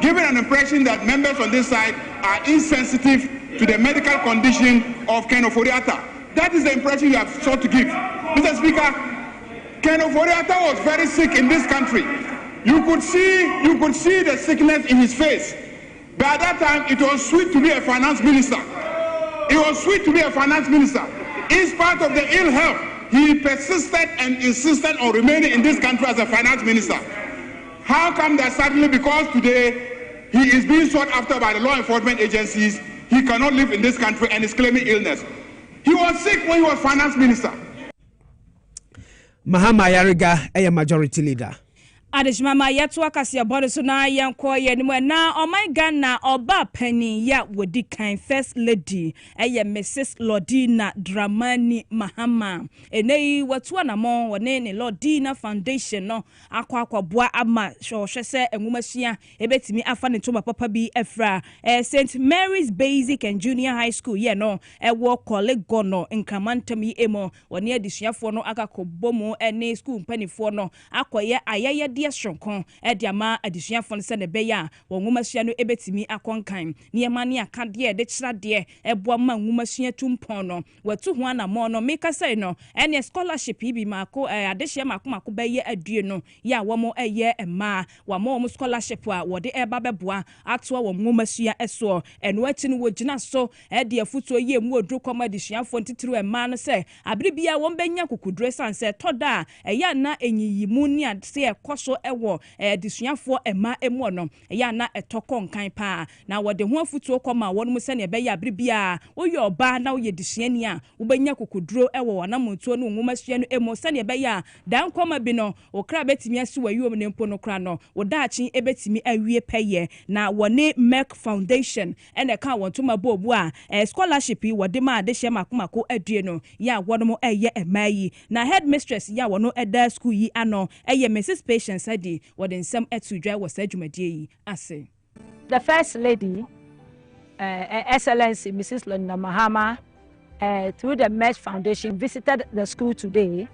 Giving an impression that members on this side are insensitive to the medical condition of Ken Ofori-Atta. That is the impression you have sought to give. Mr. Speaker, Ken Ofori-Atta was very sick in this country. You could see the sickness in his face. By that time, it was sweet to be a finance minister. It was sweet to be a finance minister. In spite of the ill health, he persisted and insisted on remaining in this country as a finance minister. How come that suddenly, because today he is being sought after by the law enforcement agencies, he cannot live in this country and is claiming illness? He was sick when he was finance minister. Mahama Yariga, a majority leader. Adishmama Yatwa Kasiebo so na yanko ye nimu na omai Ghana oba penny ya wodi kan first lady Mrs. Lordina Dramani Mahama enei watu anamo wone ne Lordina Foundation no akwa boa ama hwehwe se enwumasua ebetimi afa ne toba papa bi efra St Mary's Basic and Junior High School ye no ewo college no nkamantam yi emo wone adisuafo no akakobomu ene school mpanifo no akoye ayayade Shronkon Ediama adisuafo se ne beya wo nwumasua no ebetimi akonkan niema ne akade de kyerade eboa ma nwumasua tumpon no watu ho na mo no meka say no ene scholarship bi mako adehye mako beye adue no ya wo mo eye ema wa mo scholarship a wo de eba beboa ato wo nwumasua eso eno ati no wogina so de afuto ye mu odru koma adisuafo ntitiru ema no se abribia wo benya kokudre sanse toda eya na enyiyimu ni ase ekoso ewo disuafo ema emu no ya na etoko nkan pa na wode ho afutuo koma wonu mu se ne be ya bribia oye oba na oye disuani a ubenya kokuduro ewo wana montuo no nwumasua no emu se ne be ya dan koma bi no okra betimi ase wayuom ne mpo no kra no wodaachi ebetimi awie peye na wone Merck Foundation ene ka wontuma bobu a scholarship yi wode ma adehye makomako adue no ya wono mo eye emayi na headmistress ya wono eda school yi ano eye Mrs. Patience adi wode nsem etudwa wo sadwumadie yi ase. The First Lady, Excellency Mrs. Lordina Mahama, through the Merck Foundation, visited the school today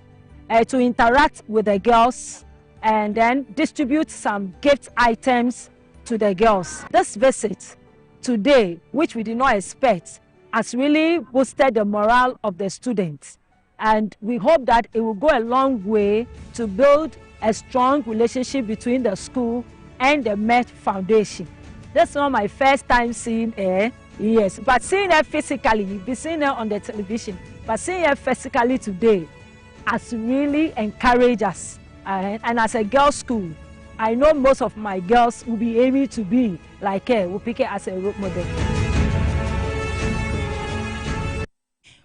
to interact with the girls and then distribute some gift items to the girls. This visit today, which we did not expect, has really boosted the morale of the students. And we hope that it will go a long way to build a strong relationship between the school and the Met Foundation. That's not my first time seeing her, yes, but seeing her physically, you've been seeing her on the television, but seeing her physically today has really encouraged us. And as a girls' school, I know most of my girls will be aiming to be like her, will pick her as a role model.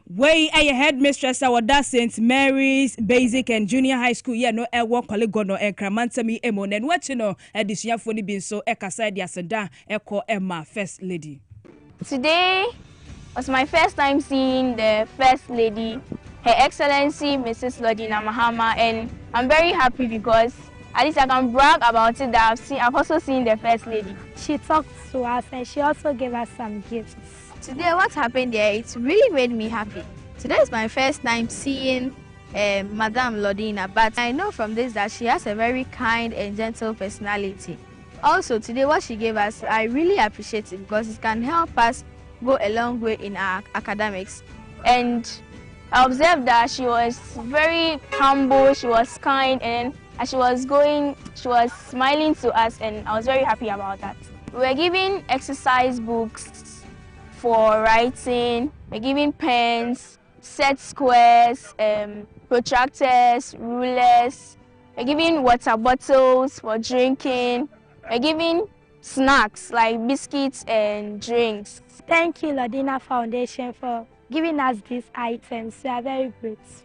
Way a headmistress award St. Mary's Basic and Junior High School no work Coligono and Cramantami Emon and what you know addition for been so Ekaside Yasada Eko Emma First Lady. Today was my first time seeing the First Lady, Her Excellency Mrs. Lodina Mahama, and I'm very happy because at least I can brag about it that I've also seen the First Lady. She talked to us and she also gave us some gifts. Today, what happened there, it really made me happy. Today is my first time seeing Madame Lodina, but I know from this that she has a very kind and gentle personality. Also, today what she gave us, I really appreciate it because it can help us go a long way in our academics. And I observed that she was very humble, she was kind, and as she was going, she was smiling to us, and I was very happy about that. We were given exercise books for writing, we're giving pens, set squares, protractors, rulers, we're giving water bottles for drinking, we're giving snacks like biscuits and drinks. Thank you, Lodina Foundation, for giving us these items. We are very grateful.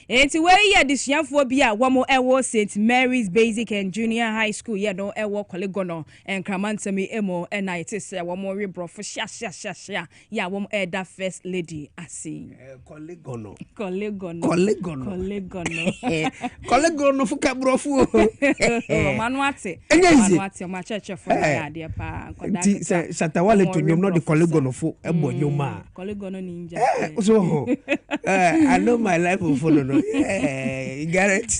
Enti wey ya disuafo bi a womo ewo St. Mary's Basic and Junior High School no ewo Coligono and Cramantami emo and I say womo rebrofo sha ya womo eda First Lady asi Coligono fuka brofo manuate ma church for ya de pa nti satawale to nyom no de Coligono fo ebo nyoma Coligono ninja so I know my life will follow. No? Yeah, you get it.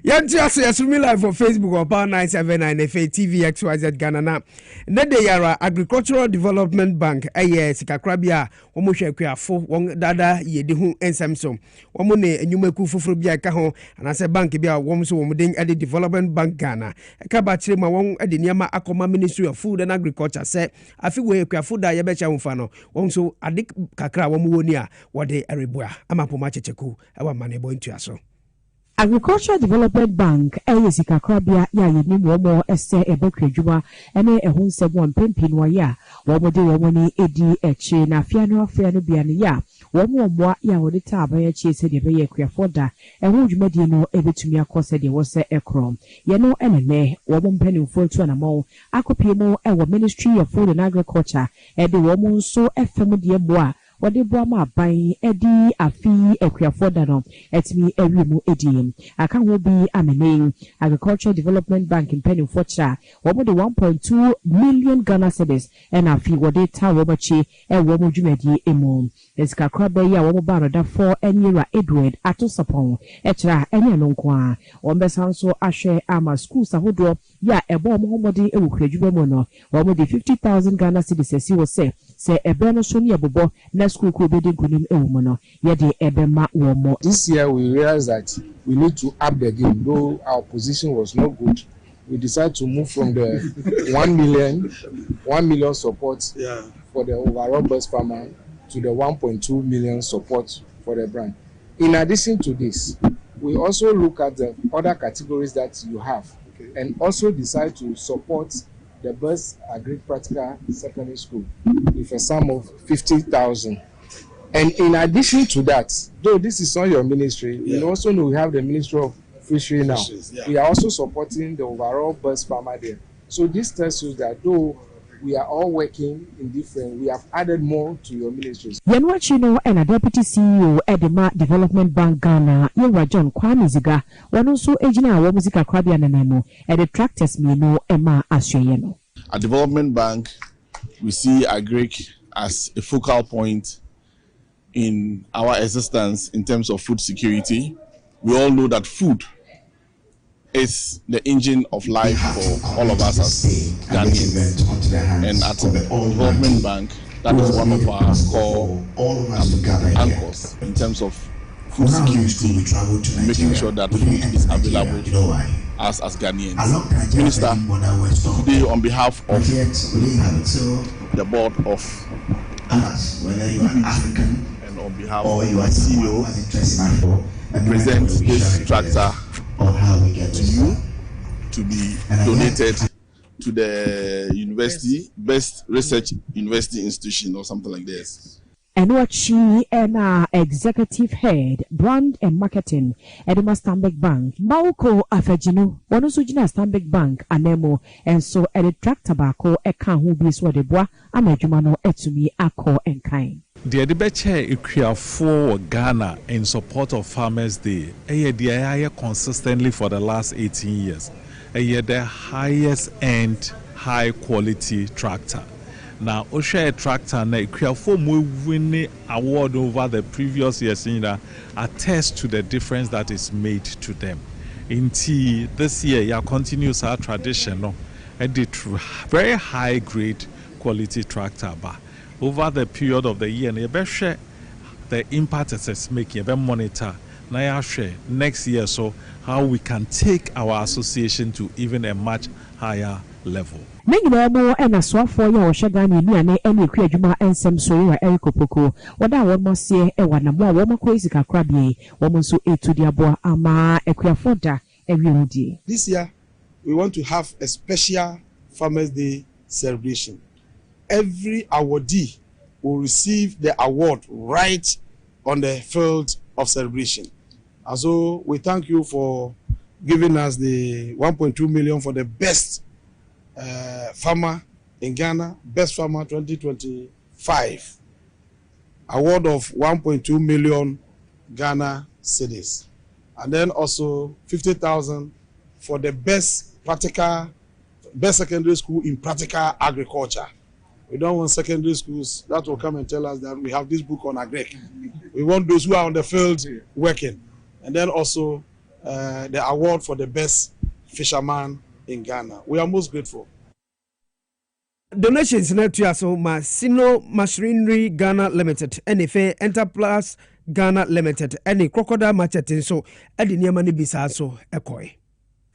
Yasumi live for Facebook or Power 979 FA TV XYZ Ghana. Na de yara Agricultural Development Bank. Sikakrabia. Womo hwekwa fo won dada yedi hu ensamso. Womo ne enyumeku foforo bia ka ho anase bank bia wom so wom den ade Development Bank Ghana. Ka ba kire ma won ade niama akoma Ministry of Food and Agriculture say afi we hwekwa fo da ye be cha womfa no. Wom so ade kakra wom woni a wode erebua amapoma checheku awa manebo into aso. Agricultural Development Bank sika krabia ya yini womo ese ebekwadwuma ene ehun sebo mpempin wa ya womo de womo ni edi echi na afia no bia ne ya womo ya wode taba ya chi se de be ye kwafoda ehun dwumadi no ebetumi akose de wo se ekrom ye no enene womo mpanimfo tu na mo akopie mo ewo Ministry of Food and Agriculture de womo nso efem de boa wode boama ban edi afi ekwafoda no etimi ewimu edi aka ho bi amene Agricultural Development Bank in Pennyforcha womo de 1.2 million Ghana cedis and afi wode ta womachi womo dwumadi emu esika krabe ya womo baroda for enira Edward atosapon etra enya no nkoa wombesa so ahwe ama schools ahodo ya ebo mo homodi ewukradwuma mu no womo de 50,000 Ghana cedis esi wo se ebe no so ne abobo na school ko be de gunim ewumo no ye de ebe ma wo mo. This year we realized that we need to up the game. Though our position was not good, we decided to move from the 1 million support for the overall bus farmer to the 1.2 million support for the brand. In addition to this, we also look at the other categories that you have and also decide to support the best agri-practical secondary school with a sum of 50,000. And in addition to that, though this is not your ministry, you also know we have the Ministry of Fishery now. We are also supporting the overall best farmer there. So this tells you that though we are all working in different, we have added more to your ministries. Yanwachino and a Deputy CEO Edema Development Bank Ghana, Yewa John Kwame Ziga, one also ejina wa muzika krabia nanemo, and the tractors no Emma Ashayeno. At Development Bank, we see Agric as a focal point in our existence in terms of food security. We all know that food is the engine of life for all of us as Ghanaians. And at the Development Bank, that is one of our core anchors in terms of food security, making sure that food is available as Ghanaians. Minister, today on behalf of the board of and on behalf of the CEO, present this tractor to you to be donated to the university, best research university institution or something like this. And what she and our executive head, brand and marketing, Edema Stanbic Bank, Mauko Afejino, one also Jina Stanbic Bank, Anemo, and so at the tractor bako, a can who be swadebois, and a Jumano etumi, ako and kind. The Edibeche Equia for Ghana in support of Farmers Day, a year the consistently for the last 18 years, a year the highest end, high quality tractor. Now, Osha tractor na Equia for winning award over the previous years in that attest to the difference that is made to them. In this year, ya continues our tradition, and the very high grade quality tractor bar. Over the period of the year, you share the impact it's making, you monitor, now share next year, so how we can take our association to even a much higher level. Ningino and a swap for your Shagani and any Kujuma and some soya Ericopoko, what I want must say a one more woman crazy crabby, woman so a to the abo ama equiafoda every day. This year, we want to have a special Farmers Day celebration. Every awardee will receive the award right on the field of celebration. And so we thank you for giving us the 1.2 million for the best farmer in Ghana, best farmer 2025. Award of 1.2 million Ghana cedis. And then also 50,000 for the best secondary school in practical agriculture. We don't want secondary schools that will come and tell us that we have this book on agric. We want those who are on the field working. And then also the award for the best fisherman in Ghana. We are most grateful. Donations net to us, Masino Machinery Ghana Limited, NFA Enterprise Ghana Limited, any crocodile macheting so, Eddie Niamani Bisaso, Ekoi.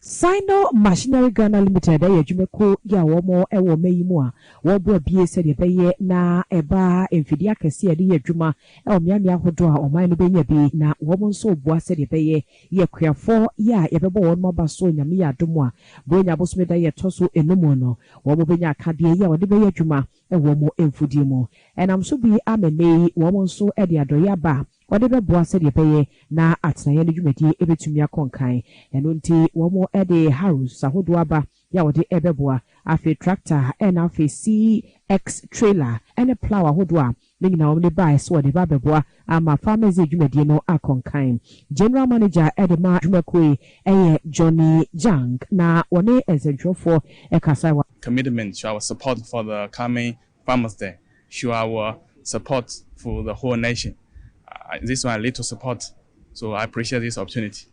Sino Machinery Ghana Limited, a Jumeko, Yawomo, Ewo Meimua, Wobo Bie said a baye na eba infidia Kasia de Juma, El Miamia Hodra, or mine Benya be na woman so bois said a baye, ye queer for, ya, Ebebo one mobile so Yamia Dumwa, Boya Bosmeda ye tosso in Nomono, Wobo Benya Kadia, or the Baye Juma, and Womo Infudimo. And I'm so be Amene, woman so Edia Doyaba. Whatever boss said you pay na at na yene jumeti ebetumi akonkan eno nti wo mo ede house sahodwaba ya wode ebeboa afi tractor and afi CX trailer and a plow hodwa ningina wo le buy so de babeboa ama farmers jumedi no akonkan. General manager Edema Jumekwe Johnny Jang na one ezentro ekasaiwa commitment to our support for the coming Farmers Day, show our support for the whole nation. This one little support, so I appreciate this opportunity.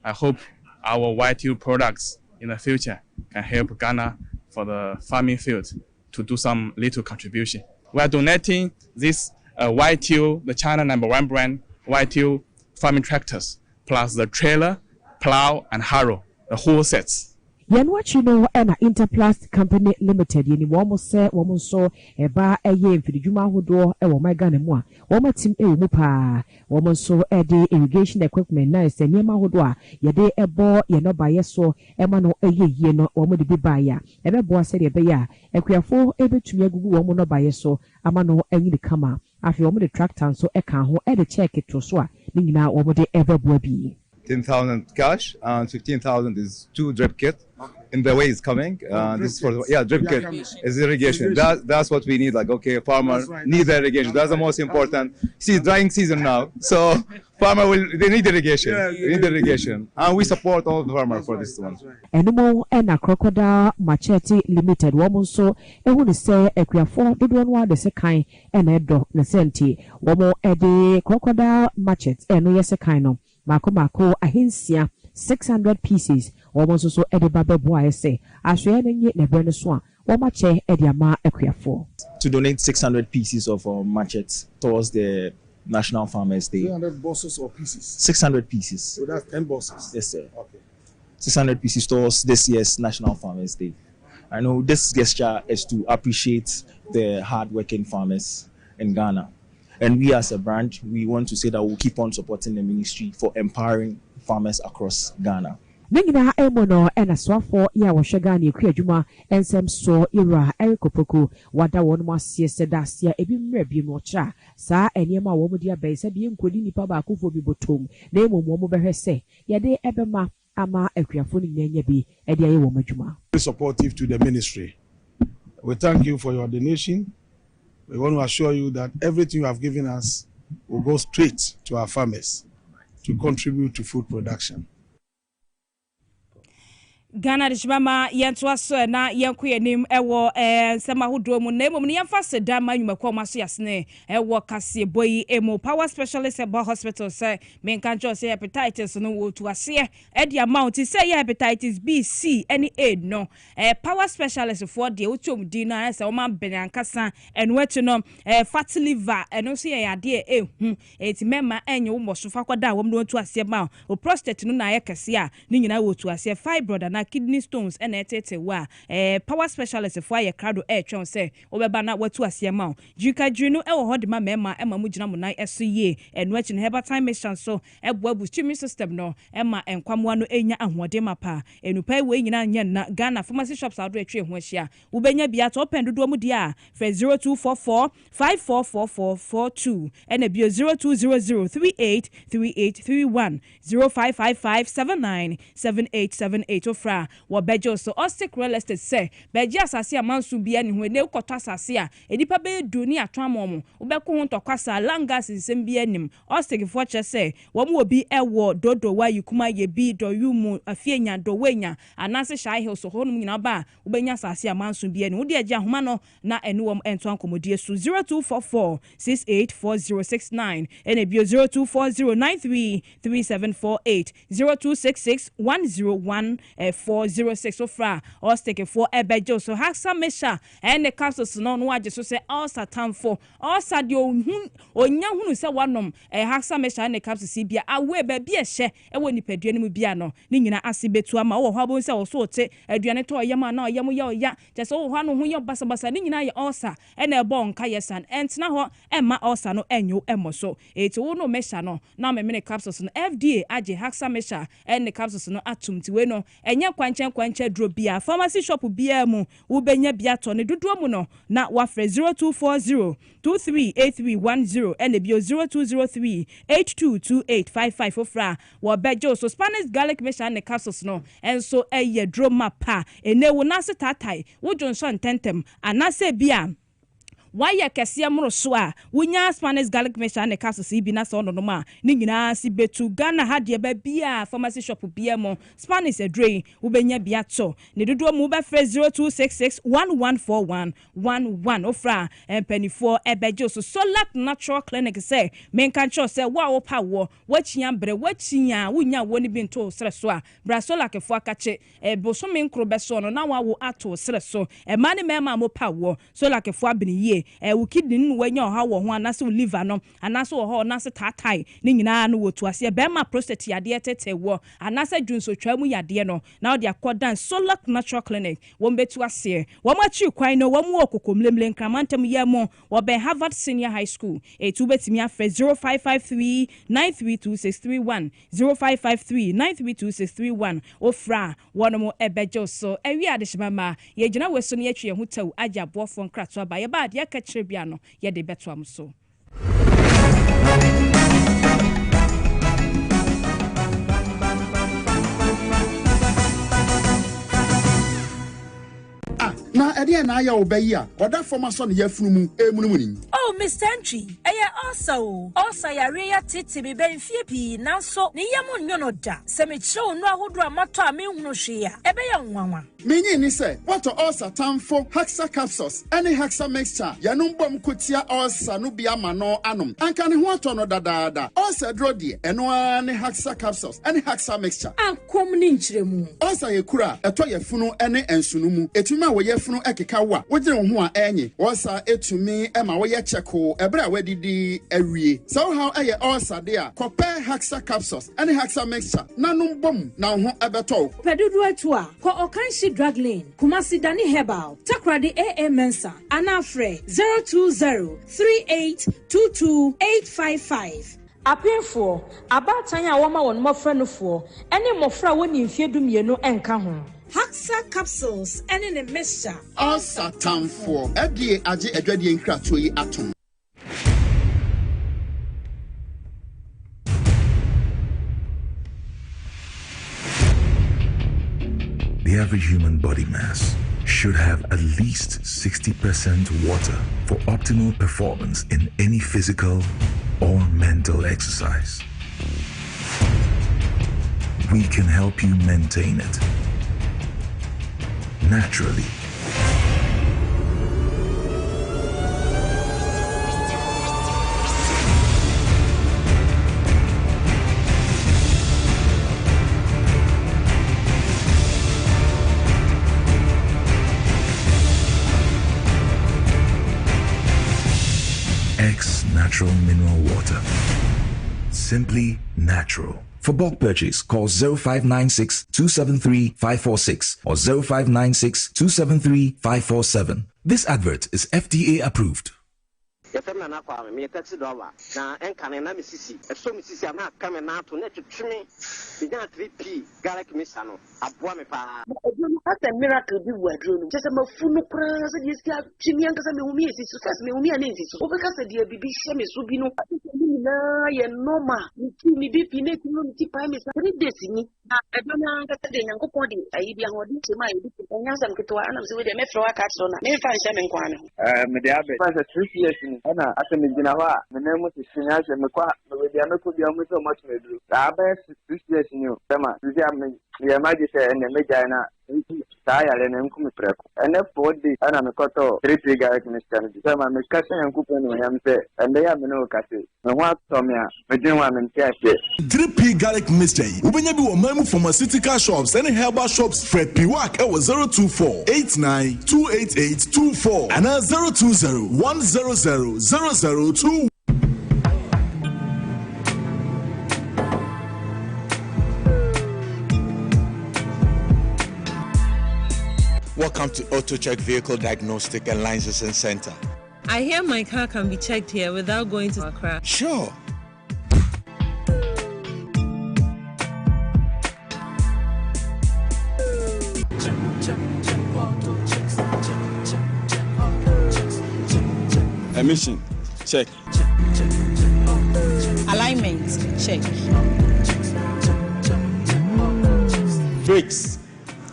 I hope our YTU products in the future can help Ghana for the farming field to do some little contribution. We are donating this YTU, the China #1 brand, YTU farming tractors, plus the trailer, plow, and harrow, the whole sets. Yanwachino and Interplast Company Limited, Yeni Womose, Womonso, Eba, Eye, Fidjuma Hodo, Ewo Ganema, Woma Tim Mupa, Womonso, Ede, irrigation equipment, nice, and Yema Hodoa, Yade, Ebo, Yeno Bayeso, Emano, Eye, Yeno, Womo de Bibaya, Ebe said Ebeya, Equiafo, Ebe to Yagu, Womono Bayeso, Amano, Eni the Kama, after Womo the tractor, so Eka, Ede check it to Swa, Nina, Womo de Ebe Bobi. 10,000 cash and 15,000 is 2 drip kit. In the way it's coming, this is for drip kit is irrigation. That's what we need. Like, okay, farmer needs irrigation. That's the most important. See, drying season now, so farmer they need irrigation. They need irrigation, and we support all the farmers for this one. Enemo and a crocodile machete limited. Woman so I want to say a queer for the one one the second and a dog the senti. Womo a crocodile machete and yes a kind of Mako ahinsia 600 pieces wɔn nso so de ba bɛboa ayɛ sɛ ahwɛyɛ no nye n'ɛbrɛ no so a wɔn akyɛ de ama akuafoɔ. To donate 600 pieces of machetes towards the National Farmers Day. 300 boxes or pieces? 600 pieces. So that's 10 boxes? Yes, sir. Okay. 600 pieces towards this year's National Farmers Day. I know this gesture is to appreciate the hard-working farmers in Ghana. And we as a brand, we want to say that we'll keep on supporting the ministry for empowering farmers across Ghana. Ningina Emono and a swafo ya washagani Kujuma and some so ira Ericopoko, what I want was siesta dasia, a bim rebi mocha, sa and yama womodia base, a being Kodini Pabaku for Bibotum, name womo say, Yade Ebema ama Equiafuni Nenyabi, Edia Womajuma. Supportive to the ministry. We thank you for your donation. We want to assure you that everything you have given us will go straight to our farmers to contribute to food production. Ghana de Shibama Yentwaso na Yankuyanim Ewo Sama Hudomu name of Niamfasa Dama Yumakoma Siasne Ewo Kasiebo Emo Power Specialist at Hospital say main cancer say hepatitis no to asia at the amount say hepatitis B, C, any aid no power specialist for the Uchum Dina as a man Benankasa and wetinum fatty liver and no see a dear it's member and you must fakada woman to asia ma or prostate no na Kasia Nina wo to asia fibroid and kidney stones and wa power specialist for your crowd air chon say obeba na watu asiema juka junu e wo hode ma mema ema mugina munai SCA and watching hepatitis mission so ebo immune system no ema enkwamwa no enya ahode mapa enupa we nyina nya na Ghana pharmacy shops ado atwe ho ahia ubenya bia to pen dodo mu dia for 0244 544442 and a bio 0200383831 0555797878 ofra wo bejo so ostic real estate say beji asase amansu bia ni ho ne ukota asase a edipa be du ni atwamom ubeko ho ntokwasa langas nsem bia nim ostic foche say wo mo obi ewo dodo wa yikuma ye bi do yumu afienya do wenya anase shai hill so honum nyina ba ubenya asase amansu bia ni wo de agya homa no na ene wo ento ankomodie su 0244684069 ene bio 0240933748 0266101406 ofra ostic for ebejo so haksa mesha and the capsules no waje so say all satan for all sadio onya hunu se wanom haksa mesha and the capsules bia awe ba bia hye ewo nipadua ne mu bia no ni nyina asibetu ama wo hwabon se wo so te aduane to oyama na oyam ya oya je so wo hwanu hu ye basabasa ni nyina ye osa ene ebo nka yesan entna ho emma osa no enyo emoso eti wo no mesha no na me capsules no FDA age haksa mesha and the capsules no atumti we no enye kwanche dro bia pharmacy shop bia mu wo benya bia to ne dodo mu no na wafre 0240238310 and bio 0203822855 ofra wo bejo so Spanish garlic mesha and the capsules no enso eye dro mapa ene wo na se tatai wo Johnson tentem anase bia why Kasiemo so a wunya Spanish garlic mesha ne capsules bi na so no ma ni nyina si betu Ghana ha de ba bia pharmacy shop bia mo Spanish adre wo benya bia to ne dodo mu ba frɛ 0266114111 ofra empanifo ebejo so Solak Natural Clinic say men kan cho say wo pa wo wachia bre wachia wunya wo ni bi nto sre so a bra Solak fo akache boso men kro be so no na wo ato sre so ma ne mema mo pa wo Solak fo abini wo kidney no wanya ha wo ho anase liver no anase wo ho anase tatai ni nyina no wotu ase be ma prostate yade tete wo anase dwunso twamu yade no na odi akodan Solak Natural Clinic wo betu ase wo ma chi kwan no wo mu okokomlemle nkramantem yemo wo be Harvard Senior High School etu betimi afre 0553932631 0553932631 ofra wono ebejo so ewi adehimama ye gina weso ne yatwe hu taw agya bofo nkrato ba ye ba de akachire bia no ye de beto am so Na ede na ya obayi a oda forma so ne yafunu mu emunumunim. Oh, Mr. Entry, also yare ya titi bi ben fie pi nanso ne yam nyono da. Se me chiro no ahodo amato a me hunu hwe a ebe ya nwanwa. Menyi ni se wato ulcer tamfo Haxa capsules any Haxa mixture yanum bom kotia ulcer no bia ma no anom. Anka ne ho ato no dadaada. Ulcer dro de eno ani Haxa capsules any Haxa mixture. Ankom ni nchiremu. Ulcer ye kura eto ye funu ene ensunu mu. Etumi a wo ye funu ekeka wo. Wo gire ho a enye. Ulcer etumi e ma wo ye cheko ebre a wadidi awie. So how eye ulcer de a compare Haxa capsules any Haxa mixture nanum bom na ho ebeto. Pedudu etu a ko okanshi drug lane Kumasi Dani Herbal Takradi AA Mensa Anafre 02038228855 Apefo abatanya woma won mofra no fo ene mofra woni mfie dumienu enka ho Haxa capsules ene ne mixture Ulcer tamfo edie age adwadie nkrato yi atom. The average human body mass should have at least 60% water for optimal performance in any physical or mental exercise. We can help you maintain it naturally. Natural mineral water. Simply natural. For bulk purchase, call 0596 273 546 or 0596 273 547. This advert is FDA approved. Yefem na kwa me taxi driver na enkane na misisi eso misisi na kame na to na twetweme binya 3p garlic mixer no aboa me pa that's a miracle bi wadro no just mafu no kra se die sia twimi anka me humi esi so me humi ana esi so obeka se die bibi hye me so bi no na ye normal mi bi ne ti no ti pa me sa 3 days ni na edo na anka se de nyankopon de ayi bi ahodi ti ma yi bi nya sam keto ana se we de me fro aka so na me fa hye me nkwa no me de abe fa 3 years ana aseme gina wa mena mu sisinya se mekwa we dia meko dia mu so much medru aba 6 years ni o tema dia me ya maji se ene meja na ta ya le ne nku me preko ene 4 days ana mekoto 3 garlic mixture ni tema me kase yanku pe no yam se ende ya me no kase me ho atom ya me din wa me ntia se 3p garlic mixture ubenya bi wo mamu pharmaceutical shops and herbal shops Fred Piwak e wo 02489288824 and 020100002. Welcome to AutoCheck Vehicle Diagnostic and Licensing Center. I hear my car can be checked here without going to Accra. Sure. Emission, check. Alignment, check. Brakes,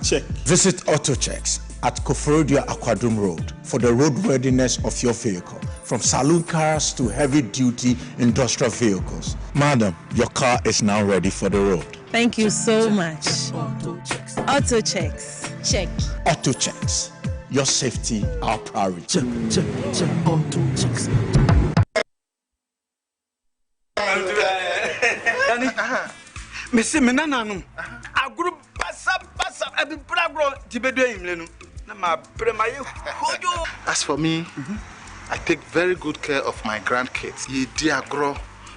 check. Visit AutoChecks at Koforodia Aquadrum Road for the roadworthiness of your vehicle, from saloon cars to heavy-duty industrial vehicles. Madam, your car is now ready for the road. Thank you so much. AutoChecks, check. AutoChecks, your safety, our priority. Check, AutoChecks. Messi menananu aguru basa abi bragro tibedo imlenu na ma premaye hojo. As for me, I take very good care of my grandkids. Ye di agro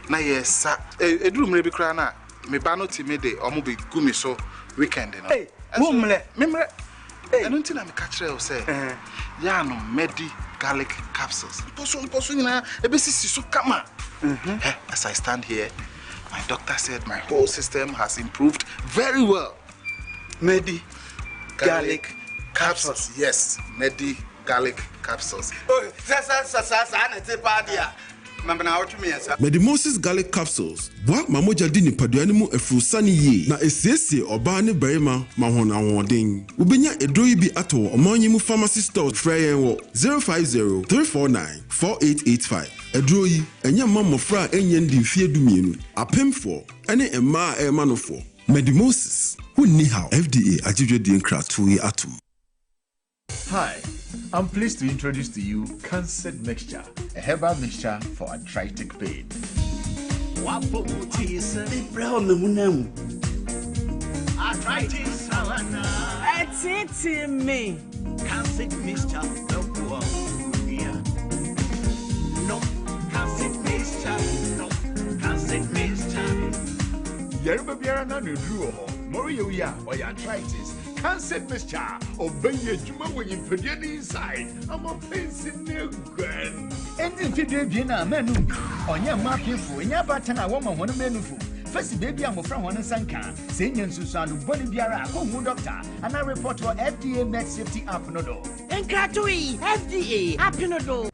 na ye sa eduru mre bi kra na me ba no ti me de omo be gumi so weekend no. Hey, mumle memre enu nti na me ka kire o say ya no medi garlic capsules. Poso nyina ebesisi so kama. As I stand here, my doctor said my whole system has improved very well. Medi garlic capsules. Yes, Medi garlic capsules. Oh, sa na te pa dia. Medimosis garlic capsules. Boa mamoja di nipadua ni mu efurusani ye na esiesie oba ne barima ma hon awodin. Ubenya edro yi bi ato omanyi mu pharmacy store frɛ wo 050-349-4885. Edro yi enya mamofra enye ndi mfie dumienu. Apemfo ene emma emanofo. Medimosis. Who ni how FDA ajidwe di nkra tuyi atum. Hi, I'm pleased to introduce to you Cancer Mixture, a herbal mixture for arthritic pain. Arthritis, it's me. Cancer Mixture, no, Cancer Mixture, no, Cancer Mixture. Yerba Biara Nanu Drew, Morio ya, or arthritis. Cancer mixture, obey your juma when you put it inside. I'm a place in the grand. And if you do dinner, menu on your market for in your button, I want one menu for. First, baby, I'm from one Sanka, saying and Susan, Bonnie Biara, home doctor, and I report to FDA Med Safety App Nodo. And Katui, FDA, App Nodo.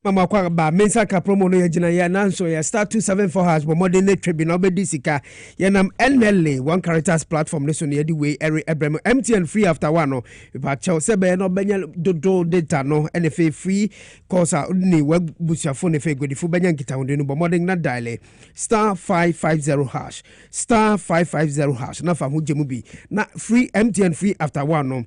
Mama kwa ba mensa ka promo no yagina ya nanso ya star 274 has bo modern tribune obedi sika ya nam NLA one characters platform ne so ne yedi we every ebrem MTN free after one no ba chew se be no benya dodo data no ene fe free cause ni we busiafo ne fe godifo benya nkita wonde no bo modern na dial star 550 hash star 550 hash na fa ho gemu bi na free MTN free after one no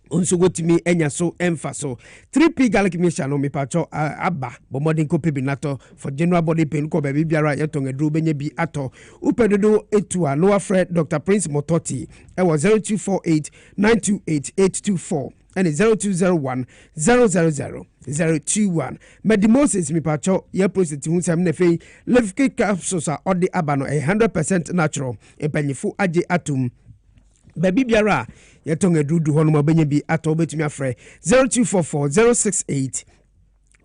unso gotimi enya so emfa so 3p garlic mixture no me pacho aba bo modern ko pebi nato for general body pain ko baby biara yeton edru benya bi ato upedodo etu a lower fred Dr Prince Mototi e was 0248928824 and 0201 000 021 Medimosis mi pacho ye process hu sam ne fe live capsules are odi aba no 100% natural empanyifu age atum baby biara yetonga dudu hono mabenya bi ato betumi afre 0244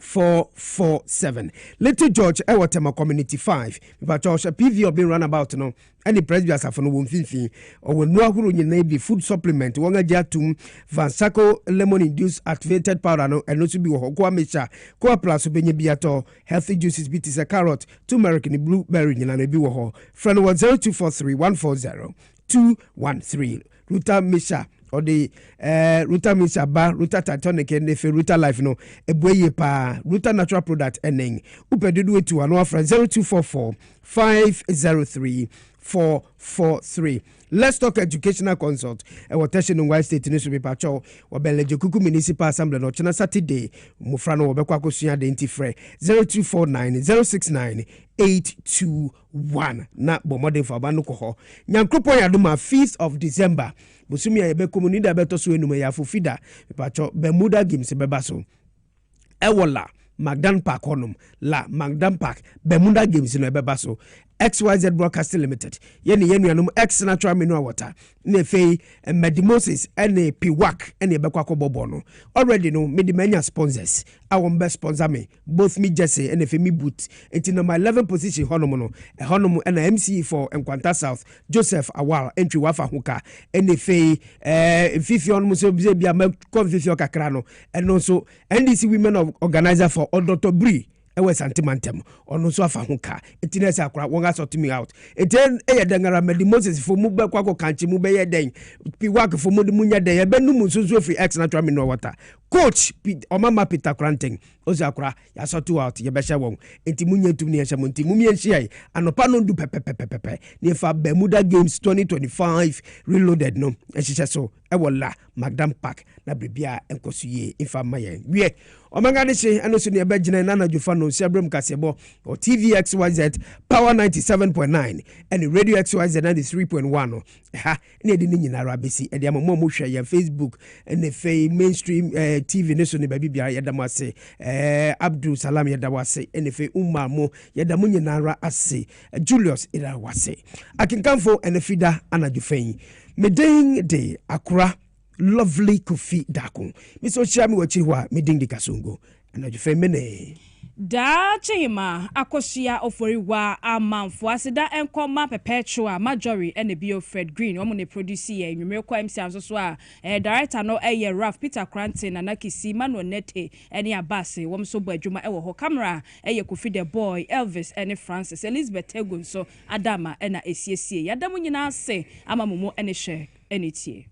068 Little George Ewatema Community 5 but PV obi run about no any presbyas afo no wonfinfin o wonu ahuru nyina bi food supplement wonga jatum Vansaco lemon induced activated powder no eno so bi wo ko amecha ko plus obenya bi ato healthy juices bi tise carrot turmeric ni blueberry nyina no bi wo ho friend 0243 140 213 Ruta Misha or the Ruta Misha Bar, Ruta Titanic and the Ruta Life no Ebuye pa Ruta Natural Product ending Upedu to an offer 0244 503 443. Let's talk educational consult. Wateshin in White State Nation Pacho, Wabele Kuku Municipal Assembly no China Saturday, Mufrano Wabekwa Suya Dentifre 0249 069 821. Na bomode for Banuko. Nyankrupo Yaduma Feast of December. Busumi ya Yebe Comunida Beto Suenume ya Fufida, Pacho Bermuda Games Bebaso. Ewola. Magdan Park honum la Magdan Park Bermuda Games no ebebaso XYZ Broadcasting Limited yeni anum X natural mineral water ne fei Medimosis ene Piwak ene ebekwa kobobo no already no medimanya sponsors our best sponsor me both me Jesse ene fe me boot enti number 11 position honum no honum ene MC for Enkwanta South Joseph Awal entry wafa huka ene fei fifi honum so bia ma konfifi kakra no eno so NDC women organizer for Dr. Bree ewe santimantem ono so afa ho ka etine se akora won asort me out eten eyedangara Medimosis fo mu be kwako kanchi mu be yeden Piwak fo mu de munya den ye benu mu so free X natural mineral water coach omama Peter Kranting ozi akora ya sort out ye be hye won enti munya tum ne hye mo enti mumie hye anopa no du pepepepepe ne fa Bermuda Games 2025 reloaded no ehye so ewola Magdam Park na bibia enkosuye ifa mayen wie omanga ne hye anoso ne be gina na najufa no Siabrem Kasiebo or TV XYZ Power 97.9 and Radio XYZ 93.1 ha ne de nyina rabesi e de amamo mo hwe ya Facebook and the mainstream TV ne so ne bibia yedamase Abdul Salam yedawase and the umamo yedamu nyina ra ase Julius irawase akinkamfo and the fida anajufen meding de akura lovely Kofi Dako. Miso Chami Wachiwa, Miding de Kasungo, and I defend mene. Da chima akosia oforiwa amanfo aseda enkoma perpetual majority and bio Fred Green omo ne produce ye nwumere kwa MC anso so a director no eye Ralph Peter Cranton na Kisi Manu Nete ene Abase wom so bo adwuma ewo ho camera eye Kofi the Boy Elvis ene Francis Elizabeth Egun so Adama ena esiesie yadamu nyina ase amamumo ene hye ene tie